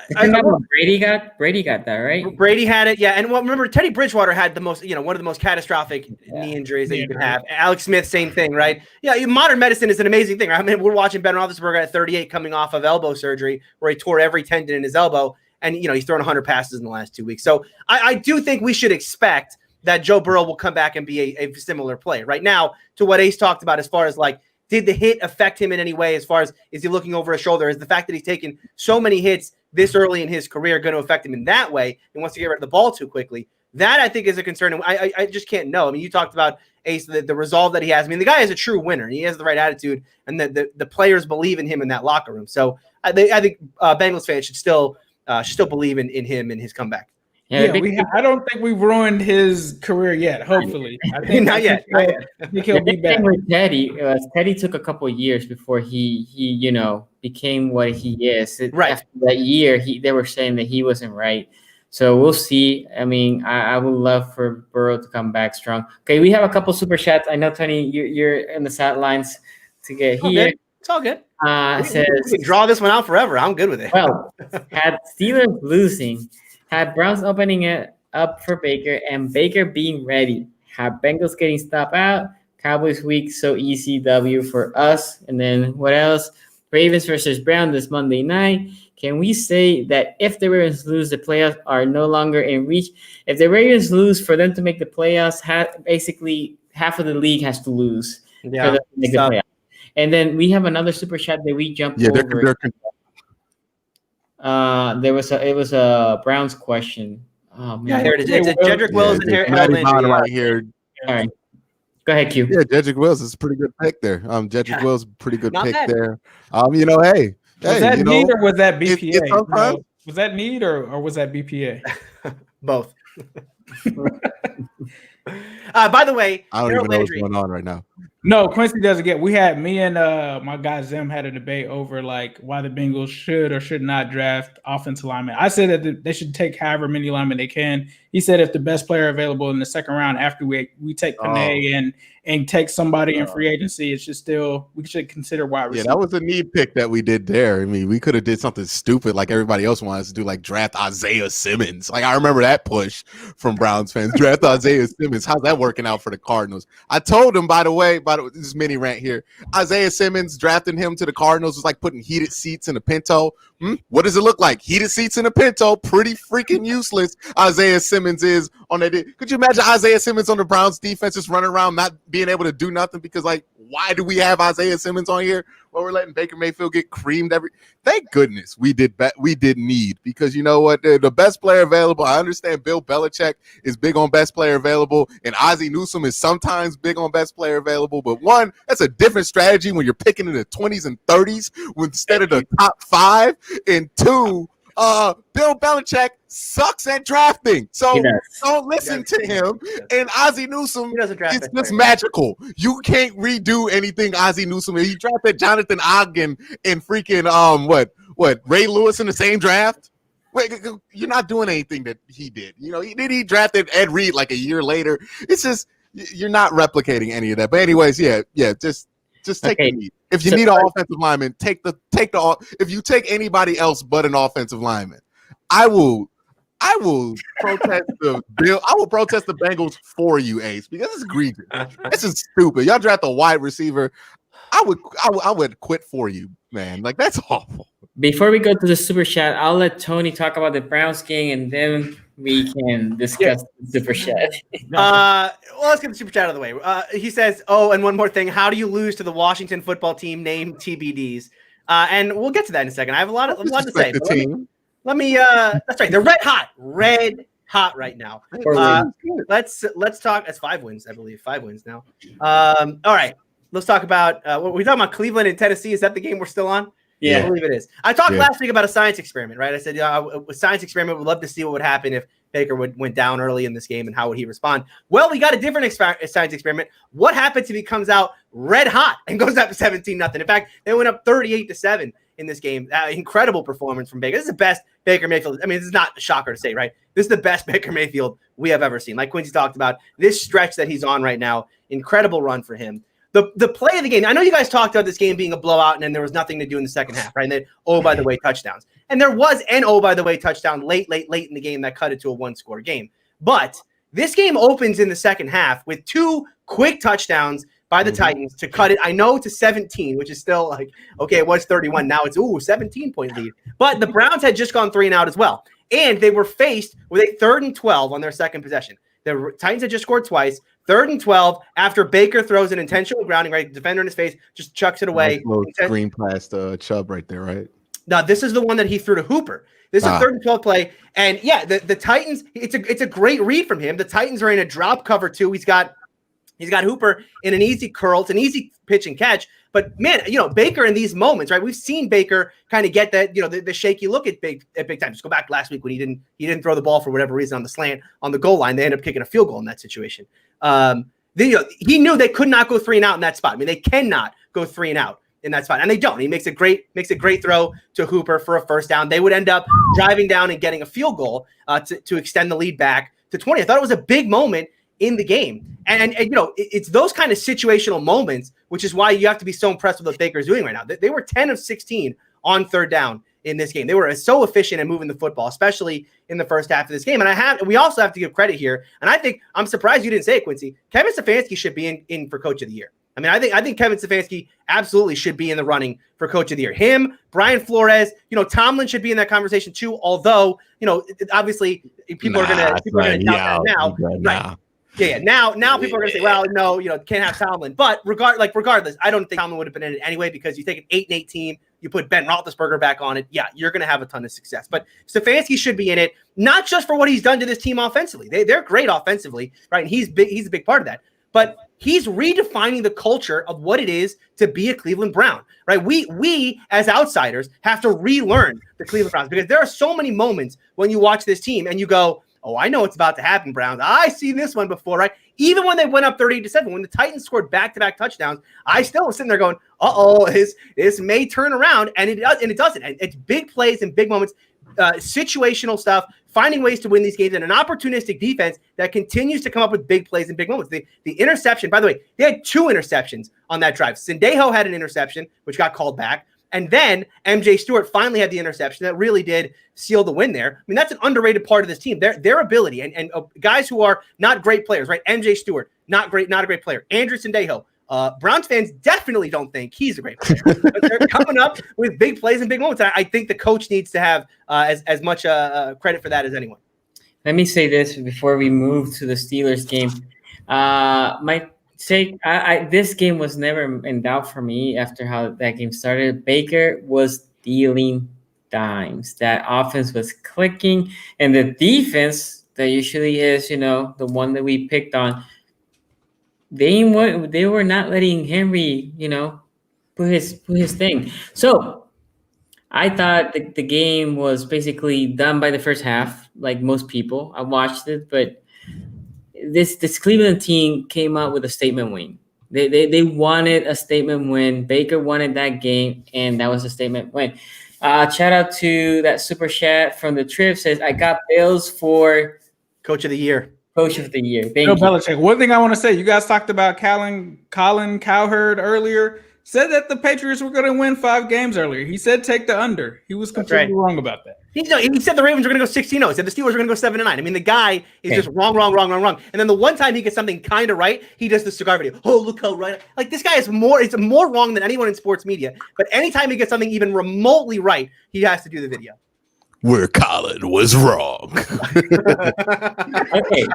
Brady got that, right? Brady had it, yeah. And remember, Teddy Bridgewater had the most, one of the most catastrophic knee injuries that you could have. Alex Smith, same thing, right? Yeah, modern medicine is an amazing thing. Right? I mean, we're watching Ben Roethlisberger at 38 coming off of elbow surgery where he tore every tendon in his elbow, and he's thrown 100 passes in the last 2 weeks. So I do think we should expect that Joe Burrow will come back and be a similar player. Right now, to what Ace talked about as far as did the hit affect him in any way? As far as is he looking over his shoulder? Is the fact that he's taken so many hits this early in his career going to affect him in that way and wants to get rid of the ball too quickly? That I think is a concern. And I just can't know. I mean, you talked about Ace, the resolve that he has. I mean, the guy is a true winner. He has the right attitude, and the players believe in him in that locker room. So I think Bengals fans should still believe in him and his comeback. Yeah, I don't think we've ruined his career yet. Hopefully, I think not yet. I think he'll be back. With Teddy took a couple of years before he became what he is. Right. After that year, they were saying that he wasn't right. So we'll see. I mean, I would love for Burrow to come back strong. Okay, we have a couple super chats. I know, Tony, you're in the sidelines to get here. Good. It's all good. Says, we can draw this one out forever. I'm good with it. Well, had Steelers losing, had Browns opening it up for Baker, and Baker being ready, had Bengals getting stopped out, Cowboys week, so easy W for us. And then what else? Ravens versus Brown this Monday night. Can we say that if the Ravens lose, the playoffs are no longer in reach? If the Ravens lose, for them to make the playoffs, basically half of the league has to lose for them to make the playoffs. And then we have another super chat that we jumped over. It was a Browns question. Oh man, yeah, here it is. It's Jedrick Wills and Harold Landry right here. All right, go ahead, Q. Yeah, Jedrick Wills is a pretty good pick there. Jedrick Wills, pretty good pick bad. There. Was that need or was that BPA? Was that need or was that BPA? Both. By the way, I don't even know what's going on right now. No, Quincy doesn't get. We had me and my guy Zim had a debate over why the Bengals should or should not draft offensive linemen. I said that they should take however many linemen they can. He said if the best player available in the second round after we take Panay and take somebody in free agency, it's just we should consider wide receiver. Yeah, that was a need pick that we did there. I mean, we could have did something stupid like everybody else wants to do, like draft Isaiah Simmons. I remember that push from Browns fans. Draft Isaiah Simmons. How's that working out for the Cardinals? I told him, by the way, this mini rant here. Isaiah Simmons, drafting him to the Cardinals was like putting heated seats in a Pinto. What does it look like? Heated seats in a Pinto. Pretty freaking useless. Isaiah Simmons is on that. Could you imagine Isaiah Simmons on the Browns defense just running around not being able to do nothing? Because why do we have Isaiah Simmons on here? Well, we're letting Baker Mayfield get creamed Thank goodness we did need, because you know what? The best player available. I understand Bill Belichick is big on best player available, and Ozzie Newsome is sometimes big on best player available. But one, that's a different strategy when you're picking in the 20s and 30s instead of the top 5. And two, Bill Belichick sucks at drafting. So He does. don't listen to him. And Ozzie Newsome He doesn't draft is that just player. magical. You can't redo anything Ozzie Newsome. He drafted Jonathan Ogden and freaking what Ray Lewis in the same draft. Wait, you're not doing anything that he did. You know, he drafted Ed Reed like a year later. It's just you're not replicating any of that. But anyways, yeah, just take the lead. If you need an offensive lineman, take the. If you take anybody else but an offensive lineman, I will protest the bill. I will protest the Bengals for you, Ace, because it's egregious. This is stupid. Y'all draft a wide receiver. I would quit for you, man. Like, that's awful. Before we go to the super chat, I'll let Tony talk about the Browns game, and then we can discuss the super chat. Well, let's get the super chat out of the way. He says, "Oh, and one more thing: how do you lose to the Washington football team named TBDs?" And we'll get to that in a second. I have a lot to say. Let me. That's right. They're red hot right now. Let's talk. That's 5 wins, I believe. 5 wins now. All right. Let's talk about what we're talking about. Cleveland and Tennessee. Is that the game we're still on? Yeah, I believe it is. I talked last week about a science experiment, right? I said, a science experiment. We'd love to see what would happen if Baker went down early in this game and how would he respond. Well, we got a different science experiment. What happens if he comes out red hot and goes up to 17-0? In fact, they went up 38-7 in this game. Incredible performance from Baker. This is the best Baker Mayfield. I mean, this is not a shocker to say, right? This is the best Baker Mayfield we have ever seen. Like Quincy talked about, this stretch that he's on right now, incredible run for him. The play of the game, I know you guys talked about this game being a blowout and then there was nothing to do in the second half, right? And then, by the way, touchdowns. And there was an, by the way, touchdown late in the game that cut it to a 1-score game. But this game opens in the second half with 2 quick touchdowns by the Titans to cut it, I know, to 17, which is still like, okay, it was 31. Now it's, 17-point lead. But the Browns had just gone 3-and-out as well. And they were faced with a 3rd and 12 on their second possession. The Titans had just scored twice. 3rd and 12 after Baker throws an intentional grounding, right? Defender in his face, just chucks it away. Screen past Chubb right there, right? Now, this is the one that he threw to Hooper. This is a 3rd and 12 play. And yeah, the Titans, it's a great read from him. The Titans are in a drop cover too. He's got Hooper in an easy curl. It's an easy pitch and catch. But man, Baker in these moments, right? We've seen Baker kind of get that, the shaky look at big time. Just go back last week when he didn't throw the ball for whatever reason on the slant on the goal line. They ended up kicking a field goal in that situation. He knew they could not go 3-and-out in that spot. I mean, they cannot go 3-and-out in that spot, and they don't. He makes a great throw to Hooper for a first down. They would end up driving down and getting a field goal to extend the lead back to 20. I thought it was a big moment in the game, and it's those kind of situational moments, which is why you have to be so impressed with what Baker's doing right now. They were 10 of 16 on 3rd down in this game. They were so efficient at moving the football, especially in the first half of this game. And we also have to give credit here. And I'm surprised you didn't say it, Quincy. Kevin Stefanski should be in for Coach of the Year. I mean, I think Kevin Stefanski absolutely should be in the running for Coach of the Year. Him, Brian Flores, Tomlin should be in that conversation too. Although, obviously people are gonna doubt that now. Right. Yeah. Now people are going to say, well, no, can't have Tomlin. But regardless, I don't think Tomlin would have been in it anyway, because you take an 8-8 team, you put Ben Roethlisberger back on it. Yeah, you're going to have a ton of success. But Stefanski should be in it, not just for what he's done to this team offensively. They're great offensively, right? And he's a big part of that. But he's redefining the culture of what it is to be a Cleveland Brown, right? We as outsiders have to relearn the Cleveland Browns, because there are so many moments when you watch this team and you go, oh, I know what's about to happen, Browns. I seen this one before, right? Even when they went up 38-7, when the Titans scored back-to-back touchdowns, I still was sitting there going, this may turn around, and it doesn't. And it's big plays and big moments, situational stuff, finding ways to win these games, and an opportunistic defense that continues to come up with big plays and big moments. The interception, by the way, they had 2 interceptions on that drive. Sendejo had an interception, which got called back. And then MJ Stewart finally had the interception that really did seal the win there. I mean, that's an underrated part of this team. Their ability and guys who are not great players, right? MJ Stewart, not a great player. Andrew Sendejo. Browns fans definitely don't think he's a great player. But they're coming up with big plays and big moments. I think the coach needs to have as much credit for that as anyone. Let me say this before we move to the Steelers game. This game was never in doubt for me after how that game started. Baker was dealing dimes. That offense was clicking, and the defense that usually is, the one that we picked on, they were not letting Henry, put his thing. So I thought the game was basically done by the first half, like most people. I watched it, but this Cleveland team came out with a statement win. They wanted a statement win. Baker wanted that game, and that was a statement win. Shout out to that super chat from the trip says, I got Bills for Coach of the year. Coach of the Year. Thank Bill you. Belichick. One thing I want to say, you guys talked about Colin Cowherd earlier. Said that the Patriots were going to win 5 games earlier. He said take the under. He was completely wrong about that. He said the Ravens were going to go 16-0. He said the Steelers were going to go 7-9. I mean, the guy is just wrong. And then the one time he gets something kind of right, he does the cigar video. Oh, look how right. Like, this guy is it's more wrong than anyone in sports media. But anytime he gets something even remotely right, he has to do the video. Where Colin was wrong. Okay,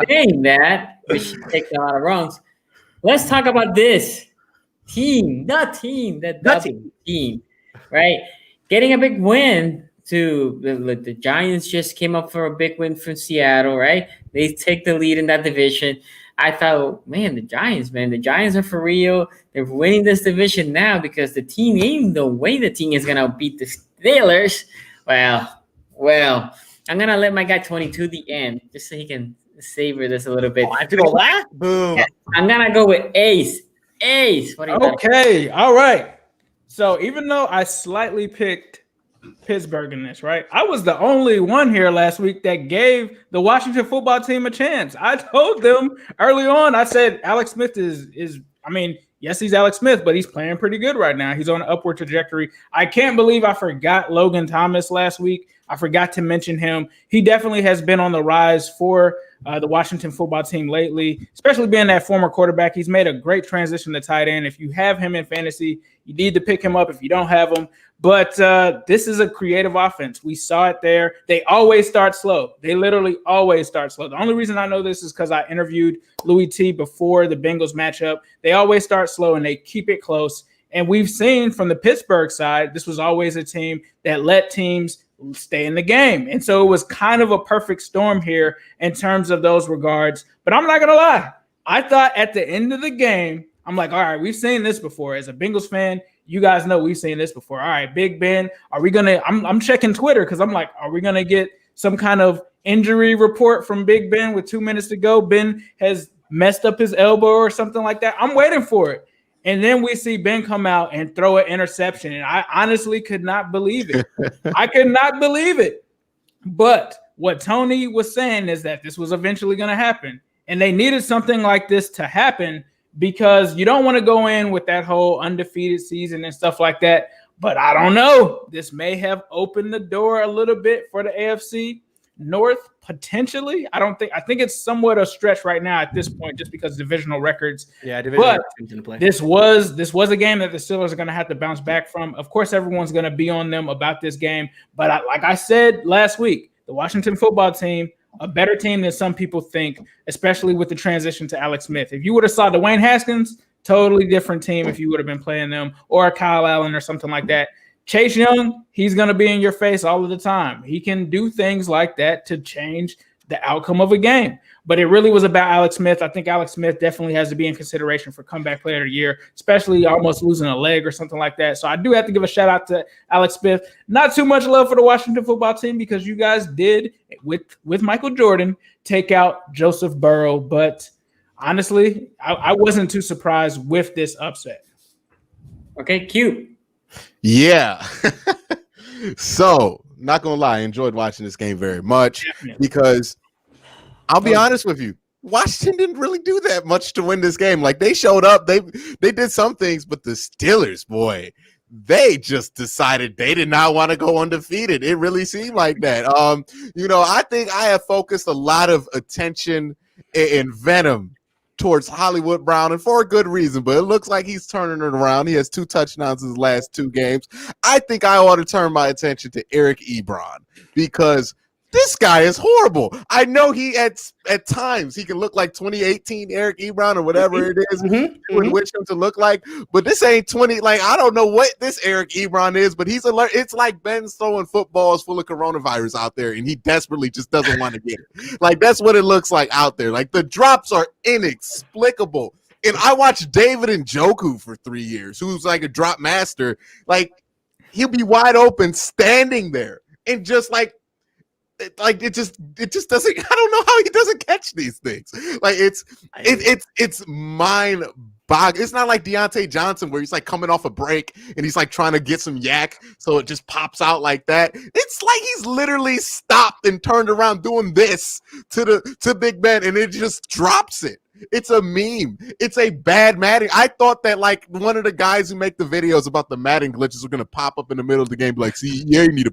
saying that, we should take a lot of wrongs. Let's talk about this team, the team, right? Getting a big win to the Giants just came up for a big win from Seattle, right? They take the lead in that division. I thought, man, the Giants are for real. They're winning this division now because the team ain't the way the team is gonna beat the Steelers. Well, I'm gonna let my guy 22 the end just so he can savor this a little bit. I have to go last? Boom. I'm gonna go with Ace. What do you think? Okay, all right. So even though I slightly picked Pittsburgh in this, right? I was the only one here last week that gave the Washington football team a chance. I told them early on, I said Alex Smith is I mean, yes, he's Alex Smith, but he's playing pretty good right now. He's on an upward trajectory. I can't believe I forgot Logan Thomas last week. I forgot to mention him. He definitely has been on the rise for the Washington football team lately, especially being that former quarterback. He's made a great transition to tight end. If you have him in fantasy, you need to pick him up if you don't have him. But this is a creative offense. We saw it there. They always start slow. They literally always start slow. The only reason I know this is because I interviewed Louis T before the Bengals matchup. They always start slow and they keep it close. And we've seen from the Pittsburgh side, this was always a team that let teams stay in the game. And so it was kind of a perfect storm here in terms of those regards. But I'm not going to lie. I thought at the end of the game, I'm like, all right, we've seen this before. As a Bengals fan, you guys know we've seen this before. All right, Big Ben, are we going to – I'm checking Twitter because I'm like, are we going to get some kind of injury report from Big Ben with 2 minutes to go? Ben has messed up his elbow or something like that. I'm waiting for it. And then we see Ben come out and throw an interception. And I honestly could not believe it. I could not believe it. But what Tony was saying is that this was eventually going to happen. And they needed something like this to happen because you don't want to go in with that whole undefeated season and stuff like that. But I don't know. This may have opened the door a little bit for the AFC North, potentially. I think it's somewhat a stretch right now at this point just because divisional records. Yeah, divisional records in play. This was a game that the Steelers are going to have to bounce back from. Of course, everyone's going to be on them about this game. But like I said last week, the Washington football team, a better team than some people think, especially with the transition to Alex Smith. If you would have saw Dwayne Haskins, totally different team if you would have been playing them, or Kyle Allen or something like that. Chase Young, he's going to be in your face all of the time. He can do things like that to change the outcome of a game. But it really was about Alex Smith. I think Alex Smith definitely has to be in consideration for comeback player of the year, especially almost losing a leg or something like that. So I do have to give a shout out to Alex Smith. Not too much love for the Washington football team because you guys did, with Michael Jordan, take out Joseph Burrow. But honestly, I wasn't too surprised with this upset. Okay, cute. Yeah. So, not gonna lie, I enjoyed watching this game very much because I'll be honest with you, Washington didn't really do that much to win this game. Like, they showed up, they did some things, but the Steelers, boy, they just decided they did not want to go undefeated. It really seemed like that. I think I have focused a lot of attention and venom towards Hollywood Brown, and for a good reason, but it looks like he's turning it around. He has 2 touchdowns in his last 2 games. I think I ought to turn my attention to Eric Ebron because this guy is horrible. I know he at times he can look like 2018 Eric Ebron or whatever it is you would wish him to look like, but this ain't 20. Like, I don't know what this Eric Ebron is, but he's alert. It's like Ben's throwing footballs full of coronavirus out there, and he desperately just doesn't want to get it. Like, that's what it looks like out there. Like, the drops are inexplicable. And I watched David Njoku for 3 years, who's like a drop master. Like, he'll be wide open, standing there, and just it just doesn't. I don't know how he doesn't catch these things. Like it's mind boggling. It's not like Deontay Johnson where he's like coming off a break and he's like trying to get some yak, so it just pops out like that. It's like he's literally stopped and turned around doing this to Big Ben, and it just drops it. It's a meme. It's a bad Madden. I thought that like one of the guys who make the videos about the Madden glitches were gonna pop up in the middle of the game, like, see, you need to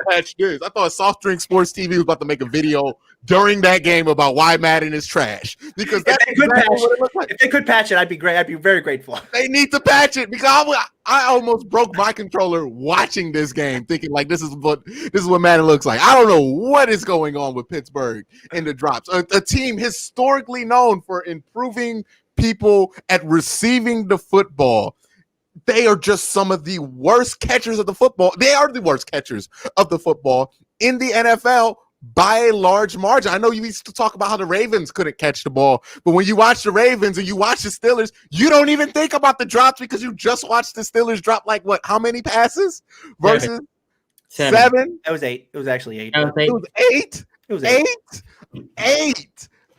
patch this. I thought Soft Drink Sports TV was about to make a video during that game about why Madden is trash. Because that's exactly what it looks like. If they could patch it, I'd be great. I'd be very grateful. They need to patch it because I almost broke my controller watching this game, thinking like this is what Madden looks like. I don't know what is going on with Pittsburgh and the drops. A team historically known for improving people at receiving the football. They are just some of the worst catchers of the football. They are the worst catchers of the football in the NFL by a large margin. I know you used to talk about how the Ravens couldn't catch the ball, but when you watch the Ravens and you watch the Steelers, you don't even think about the drops because you just watched the Steelers drop like what? How many passes versus 7? It was 8. It was actually 8. It was 8. It was 8.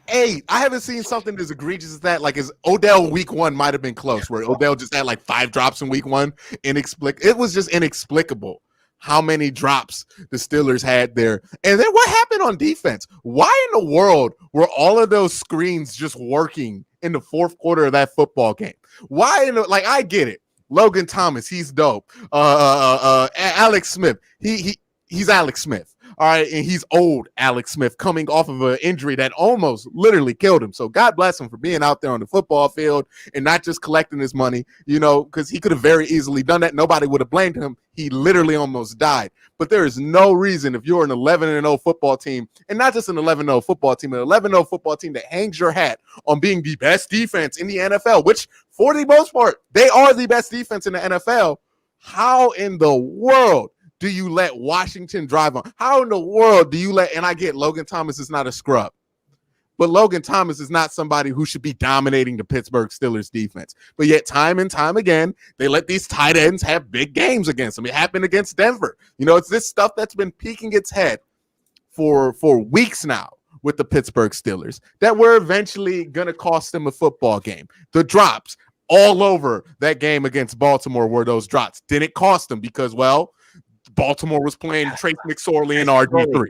8. I haven't seen something as egregious as that. Like, as Odell week 1 might have been close, where Odell just had like 5 drops in week 1. It was just inexplicable how many drops the Steelers had there. And then what happened on defense? Why in the world were all of those screens just working in the fourth quarter of that football game? Why I get it. Logan Thomas, he's dope. Alex Smith, he's Alex Smith. All right, and he's old Alex Smith coming off of an injury that almost literally killed him. So God bless him for being out there on the football field and not just collecting his money, because he could have very easily done that. Nobody would have blamed him. He literally almost died. But there is no reason, if you're an 11-0 football team, and not just an 11-0 football team, an 11-0 football team that hangs your hat on being the best defense in the NFL, which for the most part, they are the best defense in the NFL. How in the world do you let Washington drive on? How in the world do you let, and I get Logan Thomas is not a scrub, but Logan Thomas is not somebody who should be dominating the Pittsburgh Steelers defense. But yet time and time again, they let these tight ends have big games against them. It happened against Denver. It's this stuff that's been peeking its head for weeks now with the Pittsburgh Steelers that we're eventually going to cost them a football game. The drops all over that game against Baltimore were those drops. Didn't cost them because, Baltimore was playing Trace McSorley and RG3.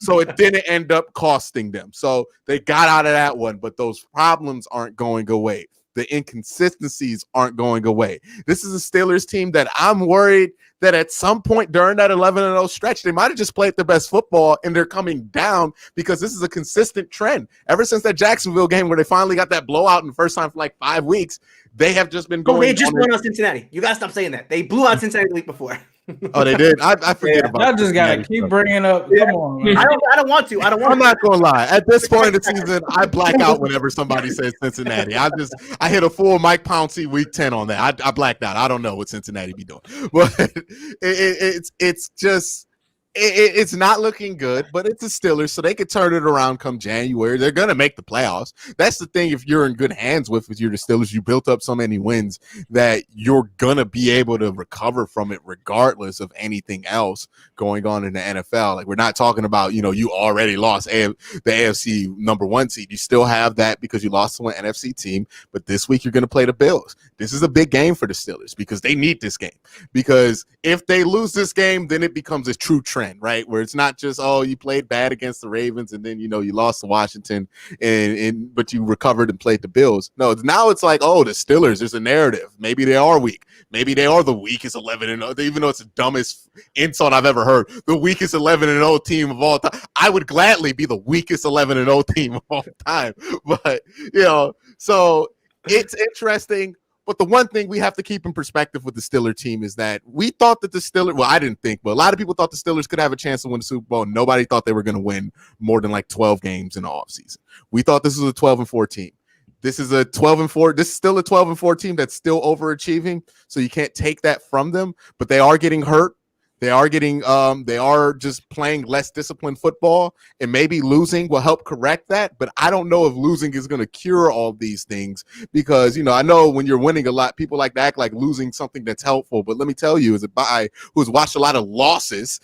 So it didn't end up costing them. So they got out of that one, but those problems aren't going away. The inconsistencies aren't going away. This is a Steelers team that I'm worried that at some point during that 11-0 stretch, they might have just played the best football and they're coming down because this is a consistent trend. Ever since that Jacksonville game where they finally got that blowout in the first time for like 5 weeks, they have just been going. They just won on Cincinnati. You got to stop saying that. They blew out Cincinnati the week before. Oh, they did. I forget about. I just gotta keep bringing up. Come on, man. I don't want to. I'm not gonna lie. At this point in the season, I black out whenever somebody says Cincinnati. I hit a full Mike Pouncey week 10 on that. I blacked out. I don't know what Cincinnati be doing, but it's not looking good. But it's the Steelers, so they could turn it around come January. They're gonna make the playoffs. That's the thing. If you're in good hands with you're the Steelers, you built up so many wins that you're gonna be able to recover from it, regardless of anything else going on in the NFL. Like, we're not talking about you already lost the AFC number 1 seed. You still have that because you lost to an NFC team. But this week you're gonna play the Bills. This is a big game for the Steelers because they need this game. Because if they lose this game, then it becomes a true trend, right? Where it's not just, you played bad against the Ravens and then, you lost to Washington but you recovered and played the Bills. No, now it's like, the Steelers, there's a narrative. Maybe they are weak. Maybe they are the weakest 11-0, even though it's the dumbest insult I've ever heard. The weakest 11-0 team of all time. I would gladly be the weakest 11-0 team of all time. But, so it's interesting. But the one thing we have to keep in perspective with the Steelers team is that we thought that the Steelers, I didn't think, but a lot of people thought the Steelers could have a chance to win the Super Bowl. Nobody thought they were going to win more than like 12 games in the offseason. We thought this was a 12-4 team. This is a 12-4. This is still a 12-4 team that's still overachieving. So you can't take that from them, but they are getting hurt. They are just playing less disciplined football, and maybe losing will help correct that. But I don't know if losing is going to cure all these things because, I know when you're winning a lot, people like to act like losing something that's helpful. But let me tell you, as a guy who's watched a lot of losses,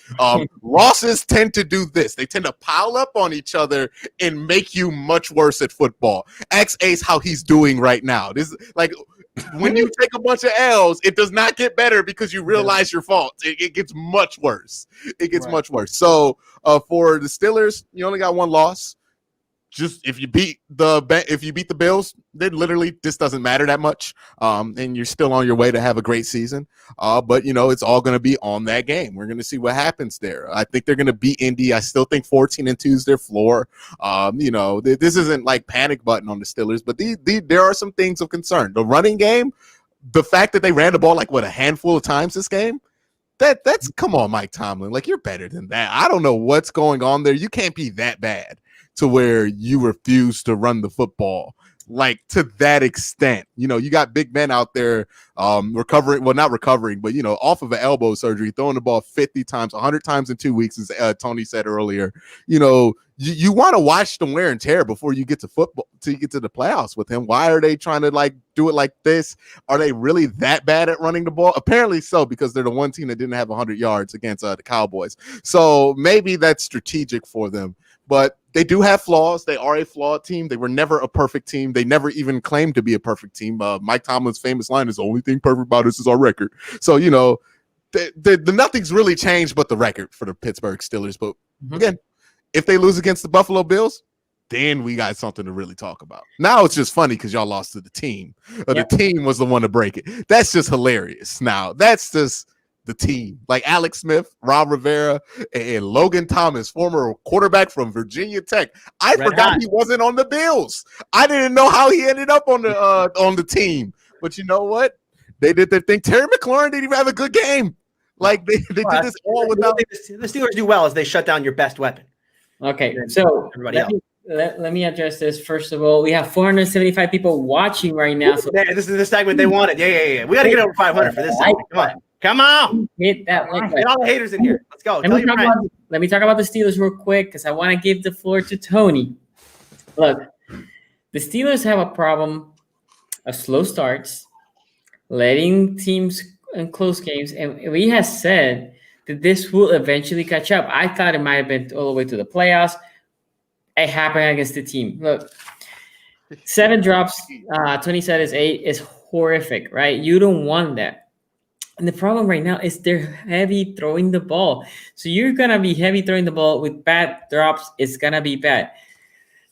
losses tend to do this. They tend to pile up on each other and make you much worse at football. Ask Ace how he's doing right now. This is like, when you take a bunch of L's, it does not get better because you realize your faults. It gets much worse. It gets much worse. So for the Steelers, you only got one loss. Just if you beat the Bills, then literally this doesn't matter that much. And you're still on your way to have a great season. But it's all going to be on that game. We're going to see what happens there. I think they're going to beat Indy. I still think 14-2 is their floor. This isn't like panic button on the Steelers, but there are some things of concern. The running game, the fact that they ran the ball a handful of times this game. That's come on, Mike Tomlin. Like, you're better than that. I don't know what's going on there. You can't be that bad to where you refuse to run the football to that extent. You got Big Ben out there recovering, well, not recovering, but off of an elbow surgery, throwing the ball 50 times, 100 times in 2 weeks, as Tony said earlier. You want to watch the wear and tear before you get to football, till you get to the playoffs with him. Why are they trying to do it like this? Are they really that bad at running the ball? Apparently so, because they're the one team that didn't have 100 yards against the Cowboys. So maybe that's strategic for them. But they do have flaws. They are a flawed team. They were never a perfect team. They never even claimed to be a perfect team. Mike Tomlin's famous line is, "The only thing perfect about us is our record." So, the nothing's really changed but the record for the Pittsburgh Steelers. But again, if they lose against the Buffalo Bills, then we got something to really talk about. Now it's just funny because y'all lost to the team. The team was the one to break it. That's just hilarious. Now, that's just the team. Like Alex Smith, Rob Rivera, and Logan Thomas, former quarterback from Virginia Tech. I forgot he wasn't on the Bills. I didn't know how he ended up on the team. But you know what? They did their thing. Terry McLaurin didn't even have a good game. They did this all without. The Steelers do well as they shut down your best weapon. Okay, so let me address this. First of all, we have 475 people watching right now. So this is the segment they wanted. Yeah. We got to get over 500 for this segment. Come on. Hit that like Get all the haters in here. Let's go. Let me talk about the Steelers real quick because I want to give the floor to Tony. Look, the Steelers have a problem of slow starts, letting teams in close games, and we have said that this will eventually catch up. I thought it might have been all the way to the playoffs. It happened against the team. Look, 7 drops, 27-8 is horrific, right? You don't want that. And the problem right now is they're heavy throwing the ball. So you're going to be heavy throwing the ball with bad drops. It's going to be bad.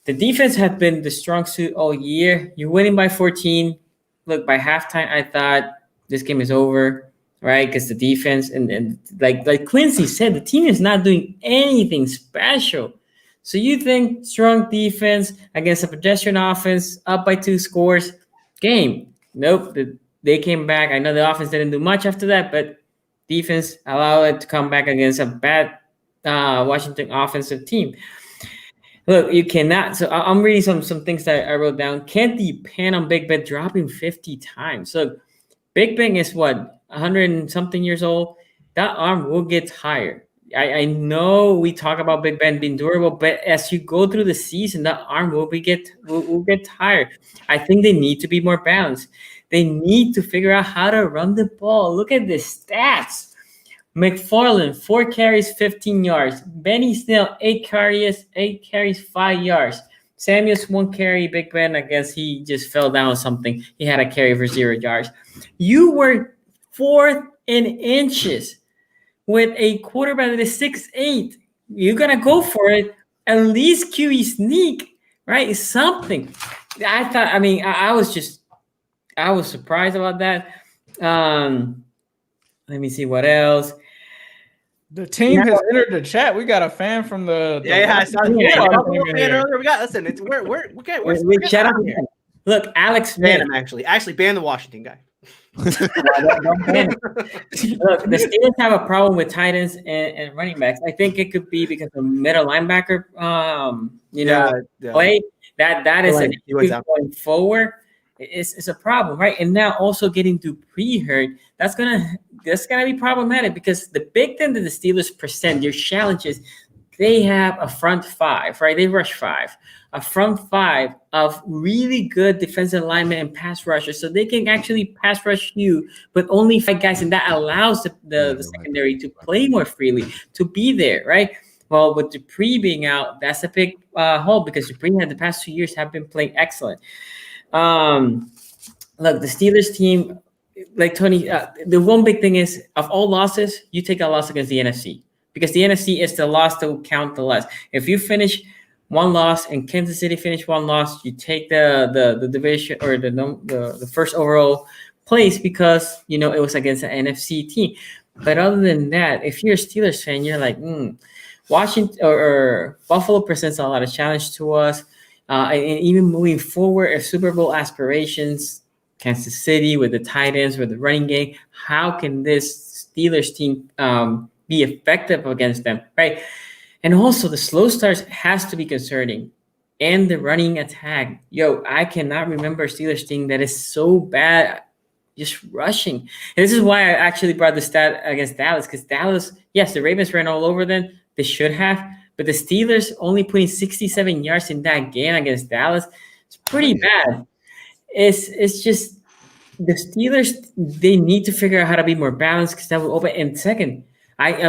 The defense has been the strong suit all year. You're winning by 14. Look, by halftime, I thought this game is over, right? Because the defense and like Quincy said, the team is not doing anything special. So you think strong defense against a pedestrian offense, up by 2 scores, game. Nope. They came back. I know the offense didn't do much after that, but defense allowed it to come back against a bad Washington offensive team. Look, you cannot. So I'm reading some things that I wrote down. Can't depend on Big Ben dropping 50 times. So Big Ben is 100 and something years old. That arm will get tired. I know we talk about Big Ben being durable, but as you go through the season, that arm will get tired. I think they need to be more balanced. They need to figure out how to run the ball. Look at the stats. McFarland, 4 carries, 15 yards. Benny Snell, 8 carries, 5 yards. Samuels, 1 carry. Big Ben, I guess he just fell down or something. He had a carry for 0 yards. You were 4th in inches with a quarterback that is 6'8". You're going to go for it. At least QE sneak, right? It's something. I was surprised about that. Let me see what else. The team has entered the chat. We got a fan from the I saw earlier. We got listen. It's we're shout out. Look, Alex ban him actually ban the Washington guy. Look, the Steelers have a problem with tight ends and running backs. I think it could be because of middle linebacker, play. That is an issue going forward. It's a problem, right? And now also getting Dupree hurt. That's gonna that's gonna be problematic because the big thing that the Steelers present, their challenge is they have a front five, right? They rush five, a front five of really good defensive linemen and pass rushers, so they can actually pass rush you, but only 5 guys, and that allows the secondary to play more freely, to be there, right? Well, with Dupree being out, that's a big hole because Dupree had the past 2 years have been playing excellent. Look, the Steelers team, like Tony, the one big thing is of all losses, you take a loss against the NFC because the NFC is the loss that will count the less. If you finish one loss and Kansas City finish one loss, you take the division or the first overall place because it was against an NFC team. But other than that, if you're a Steelers fan, you're like, Washington or Buffalo presents a lot of challenge to us, and even moving forward, if Super Bowl aspirations, Kansas City with the tight ends, with the running game, how can this Steelers team be effective against them, right? And also the slow starts has to be concerning, and the running attack. I cannot remember a Steelers team that is so bad just rushing. And this is why I actually brought the stat against Dallas, because Dallas, yes, the Ravens ran all over them. They should have, but the Steelers only putting 67 yards in that game against Dallas. It's pretty bad. It's just the Steelers, they need to figure out how to be more balanced because that will open. And second,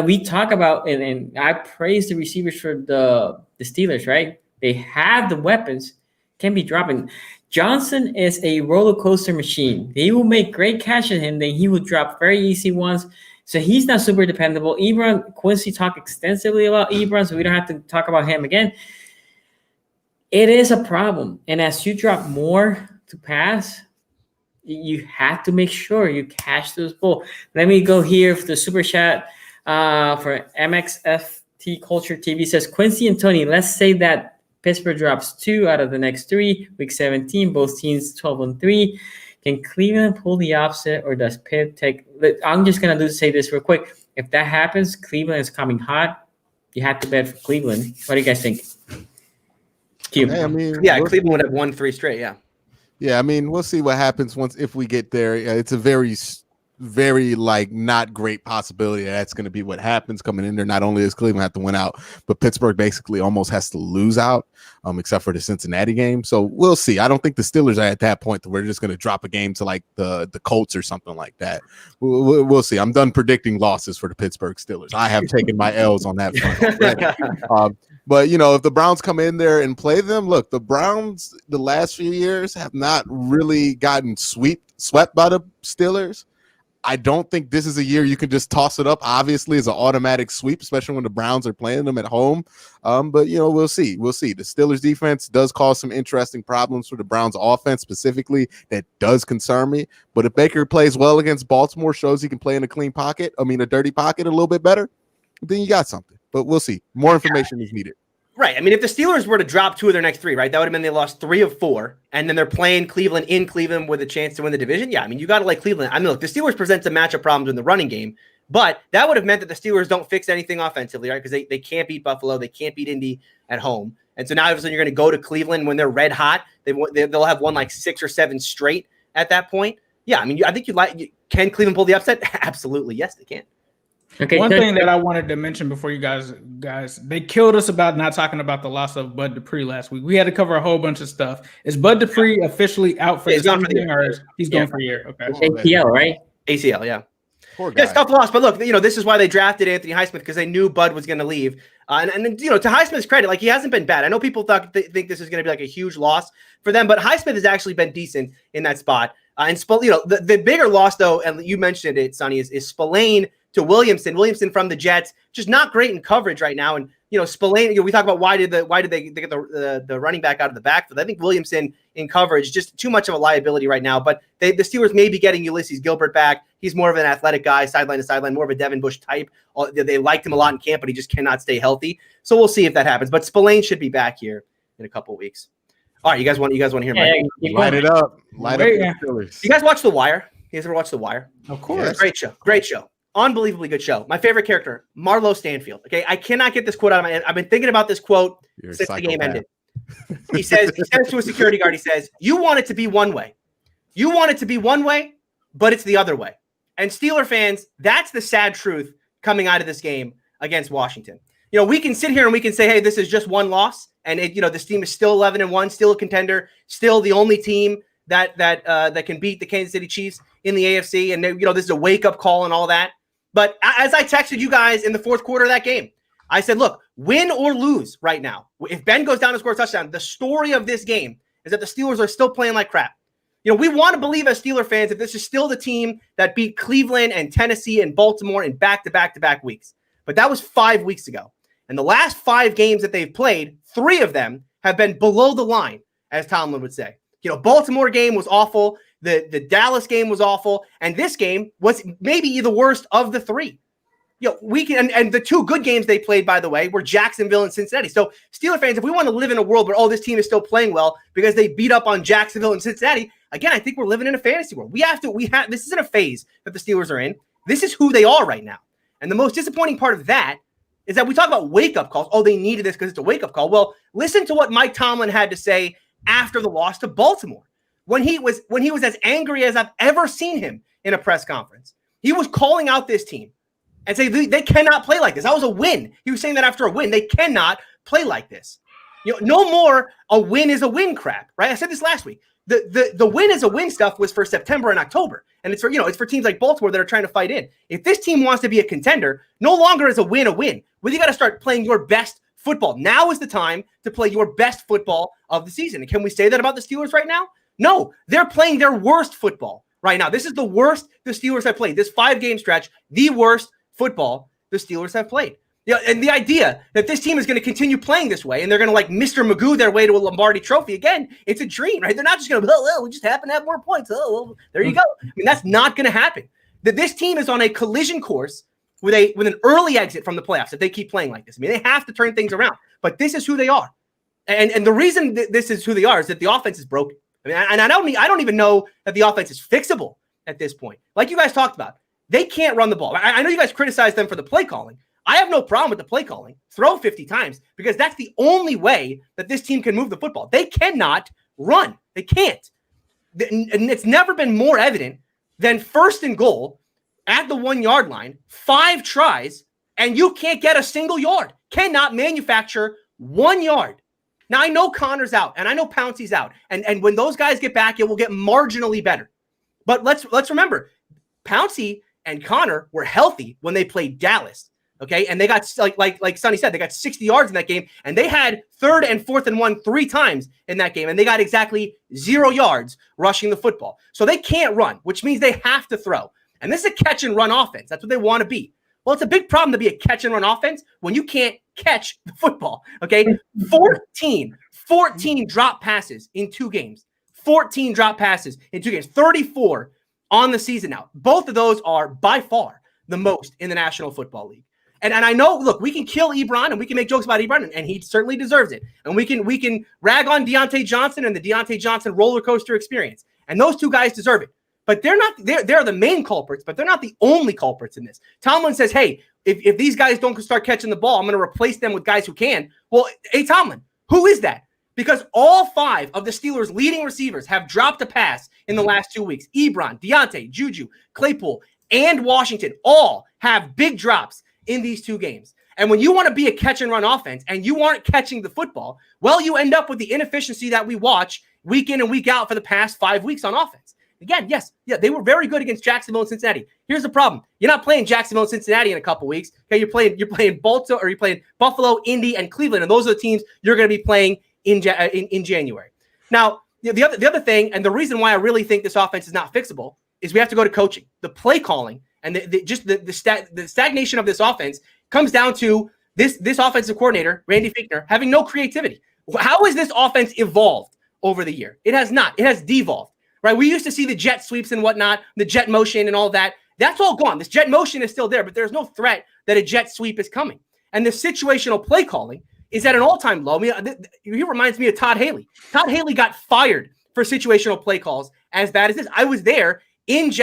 we talk about and I praise the receivers for the Steelers, right? They have the weapons, can be dropping. Johnson is a roller coaster machine. They will make great catches him, then he will drop very easy ones. So he's not super dependable. Ebron, Quincy talked extensively about Ebron, so we don't have to talk about him again. It is a problem. And as you drop more to pass, you have to make sure you catch those balls. Let me go here for the super chat for MXFT Culture TV. Says, Quincy and Tony, let's say that Pittsburgh drops 2 out of the next 3, week 17, both teams 12-3. Can Cleveland pull the opposite, or does Pitt take? I'm just gonna say this real quick. If that happens, Cleveland is coming hot. You have to bet for Cleveland. What do you guys think? Hey, Cleveland would have won 3 straight. Yeah, I mean, we'll see what happens if we get there. It's a very not great possibility that's going to be what happens coming in there. Not only does Cleveland have to win out, but Pittsburgh basically almost has to lose out, except for the Cincinnati game. So we'll see. I don't think the Steelers are at that point that we're just going to drop a game to like the Colts or something like that. We'll see. I'm done predicting losses for the Pittsburgh Steelers. I have taken my L's on that front already. But, if the Browns come in there and play them, look, the Browns the last few years have not really gotten swept by the Steelers. I don't think this is a year you can just toss it up, obviously, as an automatic sweep, especially when the Browns are playing them at home. But, we'll see. We'll see. The Steelers defense does cause some interesting problems for the Browns offense specifically. That does concern me. But if Baker plays well against Baltimore, shows he can play in a clean pocket, a dirty pocket a little bit better, then you got something. But we'll see. More information is needed. Right. I mean, if the Steelers were to drop 2 of their next 3, right, that would have been they lost 3 of 4, and then they're playing Cleveland in Cleveland with a chance to win the division. Yeah, I mean, you got to like Cleveland. I mean, look, the Steelers present some matchup problems in the running game, but that would have meant that the Steelers don't fix anything offensively, right, because they can't beat Buffalo. They can't beat Indy at home. And so now all of a sudden you're going to go to Cleveland when they're red hot. They'll have won like 6 or 7 straight at that point. Yeah, I mean, I think can Cleveland pull the upset? Absolutely. Yes, they can. Okay. One thing that I wanted to mention before you guys, they killed us about not talking about the loss of Bud Dupree last week. We had to cover a whole bunch of stuff. Is Bud Dupree officially out for the season, or he's going for a year? Okay. ACL, right? ACL, yeah. Poor guy. Yeah, tough loss. But look, this is why they drafted Anthony Highsmith, because they knew Bud was going to leave. And to Highsmith's credit, like, he hasn't been bad. I know people think this is going to be like a huge loss for them, but Highsmith has actually been decent in that spot. The bigger loss, though, and you mentioned it, Sonny, is Spillane to Williamson. Williamson from the Jets, just not great in coverage right now. And Spillane, we talk about why did they get the running back out of the backfield. I think Williamson in coverage, just too much of a liability right now. But the Steelers may be getting Ulysses Gilbert back. He's more of an athletic guy, sideline to sideline, more of a Devin Bush type. They liked him a lot in camp, but he just cannot stay healthy. So we'll see if that happens. But Spillane should be back here in a couple of weeks. All right, you guys want to hear my light it up. Light up the Steelers. You guys watch The Wire? You guys ever watch The Wire? Of course. Yes. Great show. Unbelievably good show. My favorite character, Marlo Stanfield. Okay, I cannot get this quote out of my head. I've been thinking about this quote since the game ended. He says to a security guard, he says, "You want it to be one way. You want it to be one way, but it's the other way. And Steeler fans, that's the sad truth coming out of this game against Washington. You know, we can sit here and we can say, hey, this is just one loss. And, this team is still 11-1, still a contender, still the only team that can beat the Kansas City Chiefs in the AFC. And, this is a wake-up call and all that. But as I texted you guys in the fourth quarter of that game, I said, look, win or lose right now. If Ben goes down and scores a touchdown, the story of this game is that the Steelers are still playing like crap. We want to believe as Steeler fans that this is still the team that beat Cleveland and Tennessee and Baltimore in back-to-back weeks. But that was 5 weeks ago. And the last 5 games that they've played, 3 of them have been below the line, as Tomlin would say. Baltimore game was awful. The Dallas game was awful. And this game was maybe the worst of the 3. We can, and the 2 good games they played, by the way, were Jacksonville and Cincinnati. So Steeler fans, if we want to live in a world where, this team is still playing well because they beat up on Jacksonville and Cincinnati, again, I think we're living in a fantasy world. This isn't a phase that the Steelers are in. This is who they are right now. And the most disappointing part of that is that we talk about wake-up calls. Oh, they needed this because it's a wake-up call. Well, listen to what Mike Tomlin had to say after the loss to Baltimore. When he was as angry as I've ever seen him in a press conference. He was calling out this team and saying they cannot play like this. That was a win. He was saying that after a win. They cannot play like this. No more a win is a win crap, right? I said this last week. The win is a win stuff was for September and October. And it's for teams like Baltimore that are trying to fight in. If this team wants to be a contender, no longer is a win. Well, you got to start playing your best football. Now is the time to play your best football of the season. And can we say that about the Steelers right now? No, they're playing their worst football right now. This is the worst the Steelers have played. This 5-game stretch, the worst football the Steelers have played. And the idea that this team is going to continue playing this way and they're going to like Mr. Magoo their way to a Lombardi trophy, again, it's a dream, right? They're not just going to, we just happen to have more points. Well, there you go. I mean, that's not going to happen. That this team is on a collision course with an early exit from the playoffs if they keep playing like this. I mean, they have to turn things around, but this is who they are. And the reason this is who they are is that the offense is broken. I mean, and I don't even know that the offense is fixable at this point. Like you guys talked about, they can't run the ball. I know you guys criticize them for the play calling. I have no problem with the play calling. Throw 50 times because that's the only way that this team can move the football. They cannot run. They can't. And it's never been more evident than 1st and goal at the 1-yard line, 5 tries, and you can't get a single yard. Cannot manufacture 1 yard. Now, I know Connor's out, and I know Pouncey's out. And when those guys get back, it will get marginally better. But let's remember, Pouncey and Connor were healthy when they played Dallas. Okay, and they got like Sonny said, they got 60 yards in that game, and they had 3rd and 4th and 1 3 times in that game, and they got exactly 0 yards rushing the football. So they can't run, which means they have to throw. And this is a catch and run offense. That's what they want to be. Well, it's a big problem to be a catch and run offense when you can't catch the football. Okay, 14 drop passes in 2 games. 14 drop passes in 2 games. 34 on the season now. Both of those are by far the most in the National Football League. And I know, look, we can kill Ebron and we can make jokes about Ebron, and he certainly deserves it. And we can rag on Deontay Johnson and the Deontay Johnson roller coaster experience. And those 2 guys deserve it. But they're the main culprits, but they're not the only culprits in this. Tomlin says, hey, if these guys don't start catching the ball, I'm going to replace them with guys who can. Well, hey, Tomlin, who is that? Because all 5 of the Steelers' leading receivers have dropped a pass in the last 2 weeks. Ebron, Deontay, Juju, Claypool, and Washington all have big drops in these 2 games. And when you want to be a catch and run offense and you aren't catching the football, well, you end up with the inefficiency that we watch week in and week out for the past 5 weeks on offense. Again, they were very good against Jacksonville and Cincinnati. Here's the problem. You're not playing Jacksonville and Cincinnati in a couple weeks. Okay, you're playing Baltimore, or you're playing Buffalo, Indy, and Cleveland. And those are the teams you're going to be playing in January. Now, the other thing, and the reason why I really think this offense is not fixable, is we have to go to coaching. The play calling and the stagnation of this offense comes down to this offensive coordinator, Randy Fichtner, having no creativity. How has this offense evolved over the year? It has not. It has devolved, right? We used to see the jet sweeps and whatnot, the jet motion and all that. That's all gone. This jet motion is still there, but there's no threat that a jet sweep is coming. And the situational play calling is at an all-time low. I mean, he reminds me of Todd Haley. Todd Haley got fired for situational play calls as bad as this. I was there against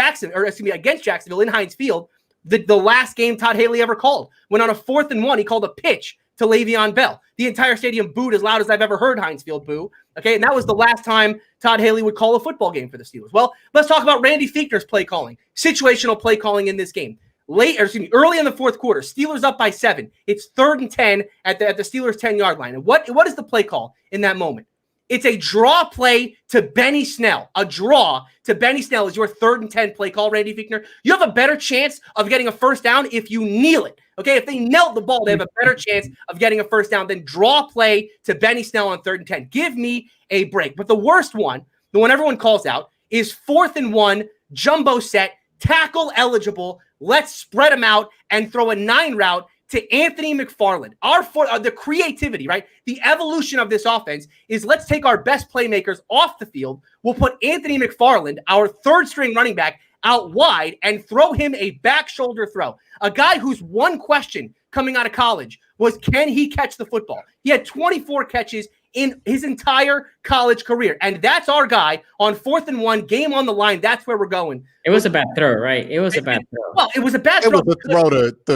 Jacksonville in Heinz Field, the last game Todd Haley ever called. When on a 4th and 1, he called a pitch to Le'Veon Bell. The entire stadium booed as loud as I've ever heard Heinz Field boo. Okay, and that was the last time Todd Haley would call a football game for the Steelers. Well, let's talk about Randy Fichtner's play calling, situational play calling in this game. Early in the fourth quarter, Steelers up by 7. It's 3rd and 10 at the Steelers 10-yard line. And what is the play call in that moment? It's a draw play to Benny Snell. A draw to Benny Snell is your 3rd and 10 play call, Randy Fichtner. You have a better chance of getting a first down if you kneel it. Okay, if they knelt the ball, they have a better chance of getting a first down than draw play to Benny Snell on 3rd and 10. Give me a break. But the worst one, the one everyone calls out, is 4th and 1, jumbo set, tackle eligible. Let's spread them out and throw a 9 route to Anthony McFarland. The creativity, right? The evolution of this offense is let's take our best playmakers off the field. We'll put Anthony McFarland, our 3rd string running back, out wide and throw him a back shoulder throw. A guy whose one question coming out of college was, can he catch the football? He had 24 catches in his entire college career. And that's our guy on 4th and 1, game on the line. That's where we're going. It was a bad throw, right? It was a bad throw. Well, it was a bad throw. It was a throw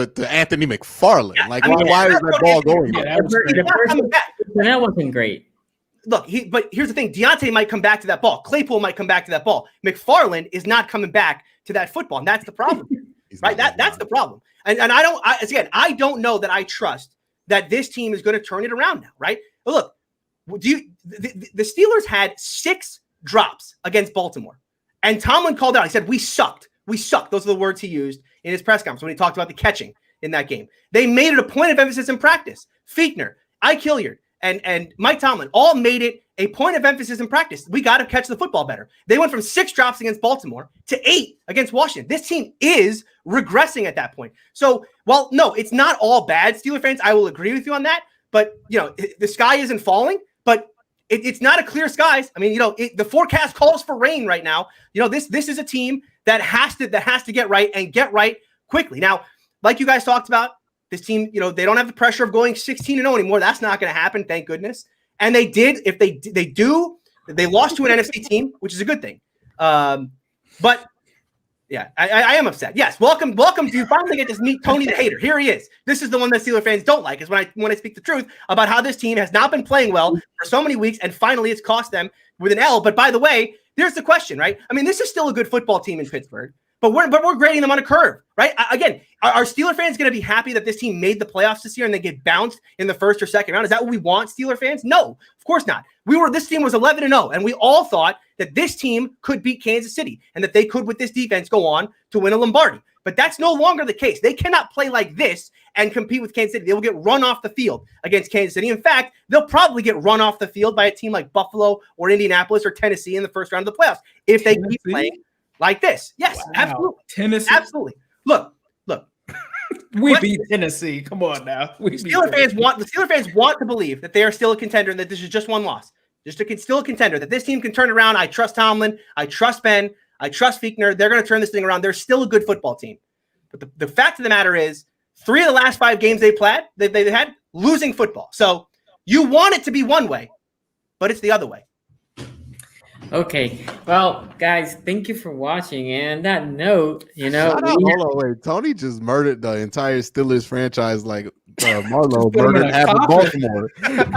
to Anthony McFarland. Yeah, why is that ball going? Yeah, that was That wasn't great. Look, but here's the thing. Deontay might come back to that ball. Claypool might come back to that ball. McFarland is not coming back to that football. And that's the problem, right? That's the problem. And I don't know that I trust that this team is going to turn it around now, right? But look, the Steelers had 6 drops against Baltimore. And Tomlin called out. He said, we sucked. We sucked. Those are the words he used in his press conference when he talked about the catching in that game. They made it a point of emphasis in practice. Fichtner, Ike Hilliard, and Mike Tomlin all made it a point of emphasis in practice. We got to catch the football better. They went from 6 drops against Baltimore to 8 against Washington. This team is regressing at that point. So, well, no, it's not all bad. Steeler fans, I will agree with you on that. But, the sky isn't falling, but it's not a clear skies. I mean, the forecast calls for rain right now. This is a team that has to get right and get right quickly. Now, like you guys talked about, this team, they don't have the pressure of going 16-0 anymore. That's not going to happen, thank goodness. And they did. If they lost to an NFC team, which is a good thing. But yeah, I am upset. Yes, welcome to you. Finally get to meet Tony the Hater. Here he is. This is the one that Steeler fans don't like, is when I speak the truth about how this team has not been playing well for so many weeks, and finally it's cost them with an L. But by the way, here's the question, right? I mean, this is still a good football team in Pittsburgh, but we're grading them on a curve, right? Again, are Steeler fans going to be happy that this team made the playoffs this year and they get bounced in the first or second round? Is that what we want, Steeler fans? No, of course not. This team was 11-0, and we all thought that this team could beat Kansas City and that they could, with this defense, go on to win a Lombardi. But that's no longer the case. They cannot play like this and compete with Kansas City. They will get run off the field against Kansas City. In fact, they'll probably get run off the field by a team like Buffalo or Indianapolis or Tennessee in the first round of the playoffs if they keep playing like this. Yes, wow. Absolutely. Tennessee. Absolutely. Look. We beat Tennessee. Come on now. The Steeler fans want to believe that they are still a contender and that this is just one loss. Still a contender, that this team can turn around. I trust Tomlin. I trust Ben. I trust Fichtner. They're going to turn this thing around. They're still a good football team. But the fact of the matter is, 3 of the last 5 games they had losing football. So you want it to be one way, but it's the other way. Okay. Well, guys, thank you for watching. And that note, hold on, wait. Tony just murdered the entire Steelers franchise like Marlo murdered half of Baltimore. I'm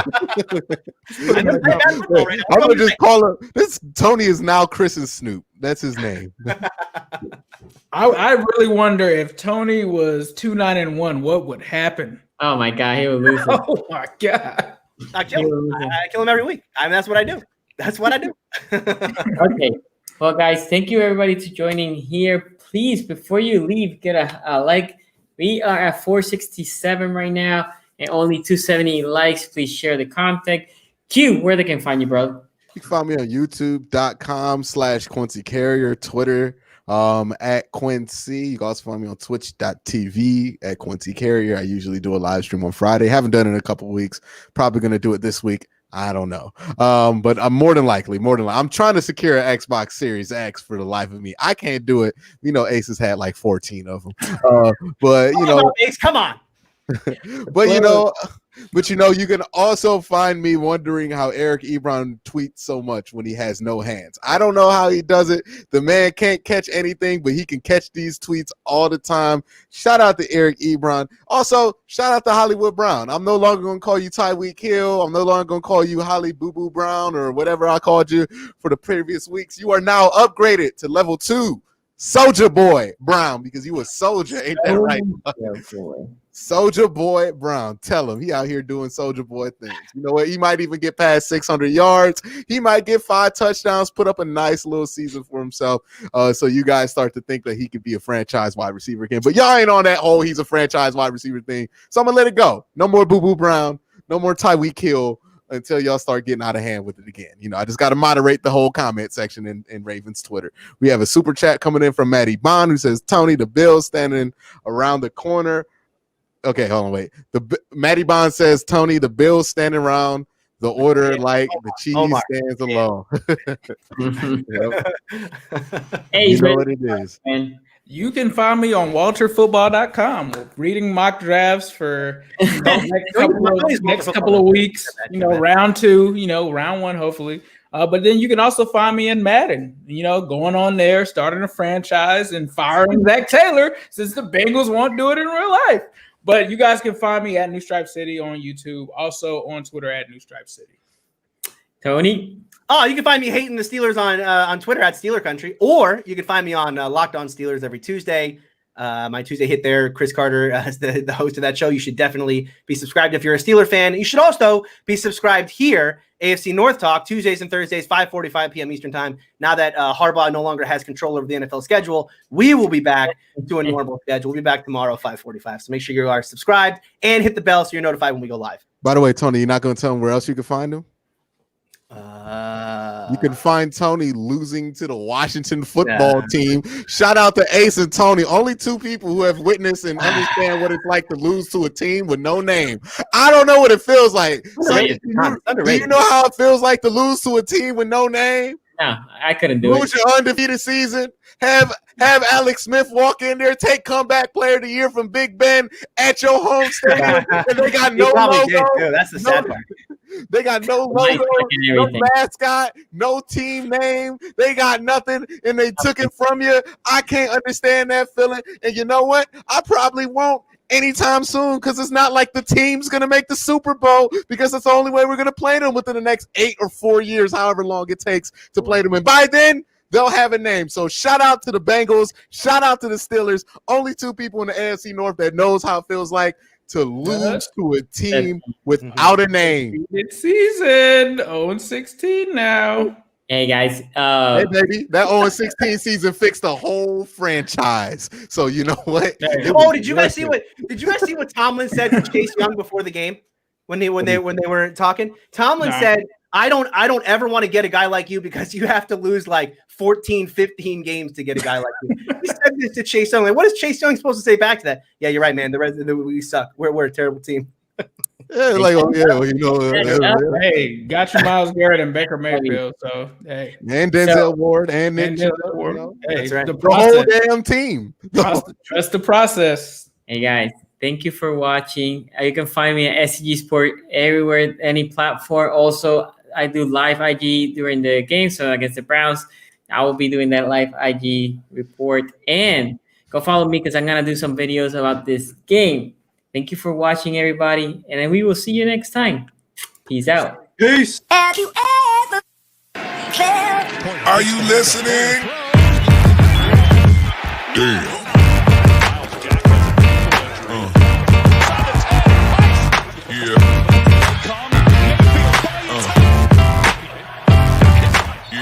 gonna just call him. This Tony is now Chris's Snoop. That's his name. I really wonder if Tony was 2-9-1, what would happen? Oh my God, he would lose. Oh my God. I kill him every week. I mean, that's what I do. That's what I do. Okay. Well, guys, thank you everybody to joining here. Please, before you leave, get a like. We are at 467 right now and only 270 likes. Please share the content. Q, where they can find you, bro? You can find me on youtube.com/Quincy Carrier, Twitter at Quincy. You can also find me on twitch.tv at Quincy Carrier. I usually do a live stream on Friday. Haven't done it in a couple of weeks. Probably going to do it this week. I don't know. But I'm more than likely. I'm trying to secure an Xbox Series X for the life of me. I can't do it. Ace has had like 14 of them. But, Ace, come on. But, But you can also find me wondering how Eric Ebron tweets so much when he has no hands. I don't know how he does it. The man can't catch anything, but he can catch these tweets all the time. Shout out to Eric Ebron. Also, shout out to Hollywood Brown. I'm no longer going to call you Tyreek Hill. I'm no longer going to call you Holly Boo Boo Brown or whatever I called you for the previous weeks. You are now upgraded to level 2. Soldier Boy Brown, because you a soldier, ain't that right? Soldier Boy Brown. Tell him he out here doing Soldier Boy things. You know what? He might even get past 600 yards. He might get 5 touchdowns, put up a nice little season for himself. So you guys start to think that he could be a franchise wide receiver again. But y'all ain't on that whole he's a franchise wide receiver thing. So I'm going to let it go. No more Boo Boo Brown. No more Tyreek Hill. Until y'all start getting out of hand with it again. I just got to moderate the whole comment section in Ravens Twitter. We have a super chat coming in from Matty Bond who says, Tony, the Bills standing around the corner. Okay, hold on, wait. Matty Bond says, Tony, the Bills standing around the order like the cheese stands alone. Hey, you know what it is. Man. You can find me on walterfootball.com reading mock drafts for next couple of weeks, round 2, round 1, hopefully. But then you can also find me in Madden, going on there, starting a franchise and firing Zach Taylor since the Bengals won't do it in real life. But you guys can find me at New Stripe City on YouTube, also on Twitter at New Stripe City. Tony? Oh, you can find me hating the Steelers on Twitter at Steeler Country, or you can find me on Locked On Steelers every Tuesday. My Tuesday hit there. Chris Carter is the host of that show. You should definitely be subscribed if you're a Steeler fan. You should also be subscribed here, AFC North Talk, Tuesdays and Thursdays, 5:45 p.m. Eastern Time. Now that Harbaugh no longer has control over the NFL schedule, we will be back to a normal schedule. We'll be back tomorrow, 5:45. So make sure you are subscribed and hit the bell so you're notified when we go live. By the way, Tony, you're not going to tell him where else you can find him? You can find Tony losing to the Washington football team. Shout out to Ace and Tony, only 2 people who have witnessed and understand what it's like to lose to a team with no name. I don't know what it feels like. Do you know how it feels like to lose to a team with no name? No, I couldn't do it. Lose your undefeated season. Have Alex Smith walk in there, take comeback player of the year from Big Ben at your home stadium, and they got no logo. That's the sad part. They got no logo, no mascot, no team name. They got nothing, and they took it from you. I can't understand that feeling. And you know what? I probably won't anytime soon because it's not like the team's going to make the Super Bowl because that's the only way we're going to play them within the next 8 or 4 years, however long it takes to play them. And by then, they'll have a name. So shout out to the Bengals. Shout out to the Steelers. Only 2 people in the AFC North that knows how it feels like to lose to a team without a name. It's season 0-16 now. Hey guys, hey baby, that 0-16 season fixed the whole franchise. So you know what? Did you guys see what Tomlin said to Chase Young before the game when they were talking? Tomlin said, I don't ever want to get a guy like you because you have to lose like 14, 15 games to get a guy like you. He said this to Chase Young. Like, what is Chase Young supposed to say back to that? Yeah, you're right, man. We suck. We're a terrible team. Yeah, like, hey, got you Myles Garrett and Baker Mayfield. So hey, and Denzel Ward and Nick. Ward. Hey, that's right. The whole damn team. Trust the process. Hey guys, thank you for watching. You can find me at SCG Sport everywhere, any platform. Also, I do live IG during the game. So against the Browns, I will be doing that live IG report. And go follow me because I'm going to do some videos about this game. Thank you for watching, everybody. And then we will see you next time. Peace out. Peace. Have you ever Are you listening? Damn.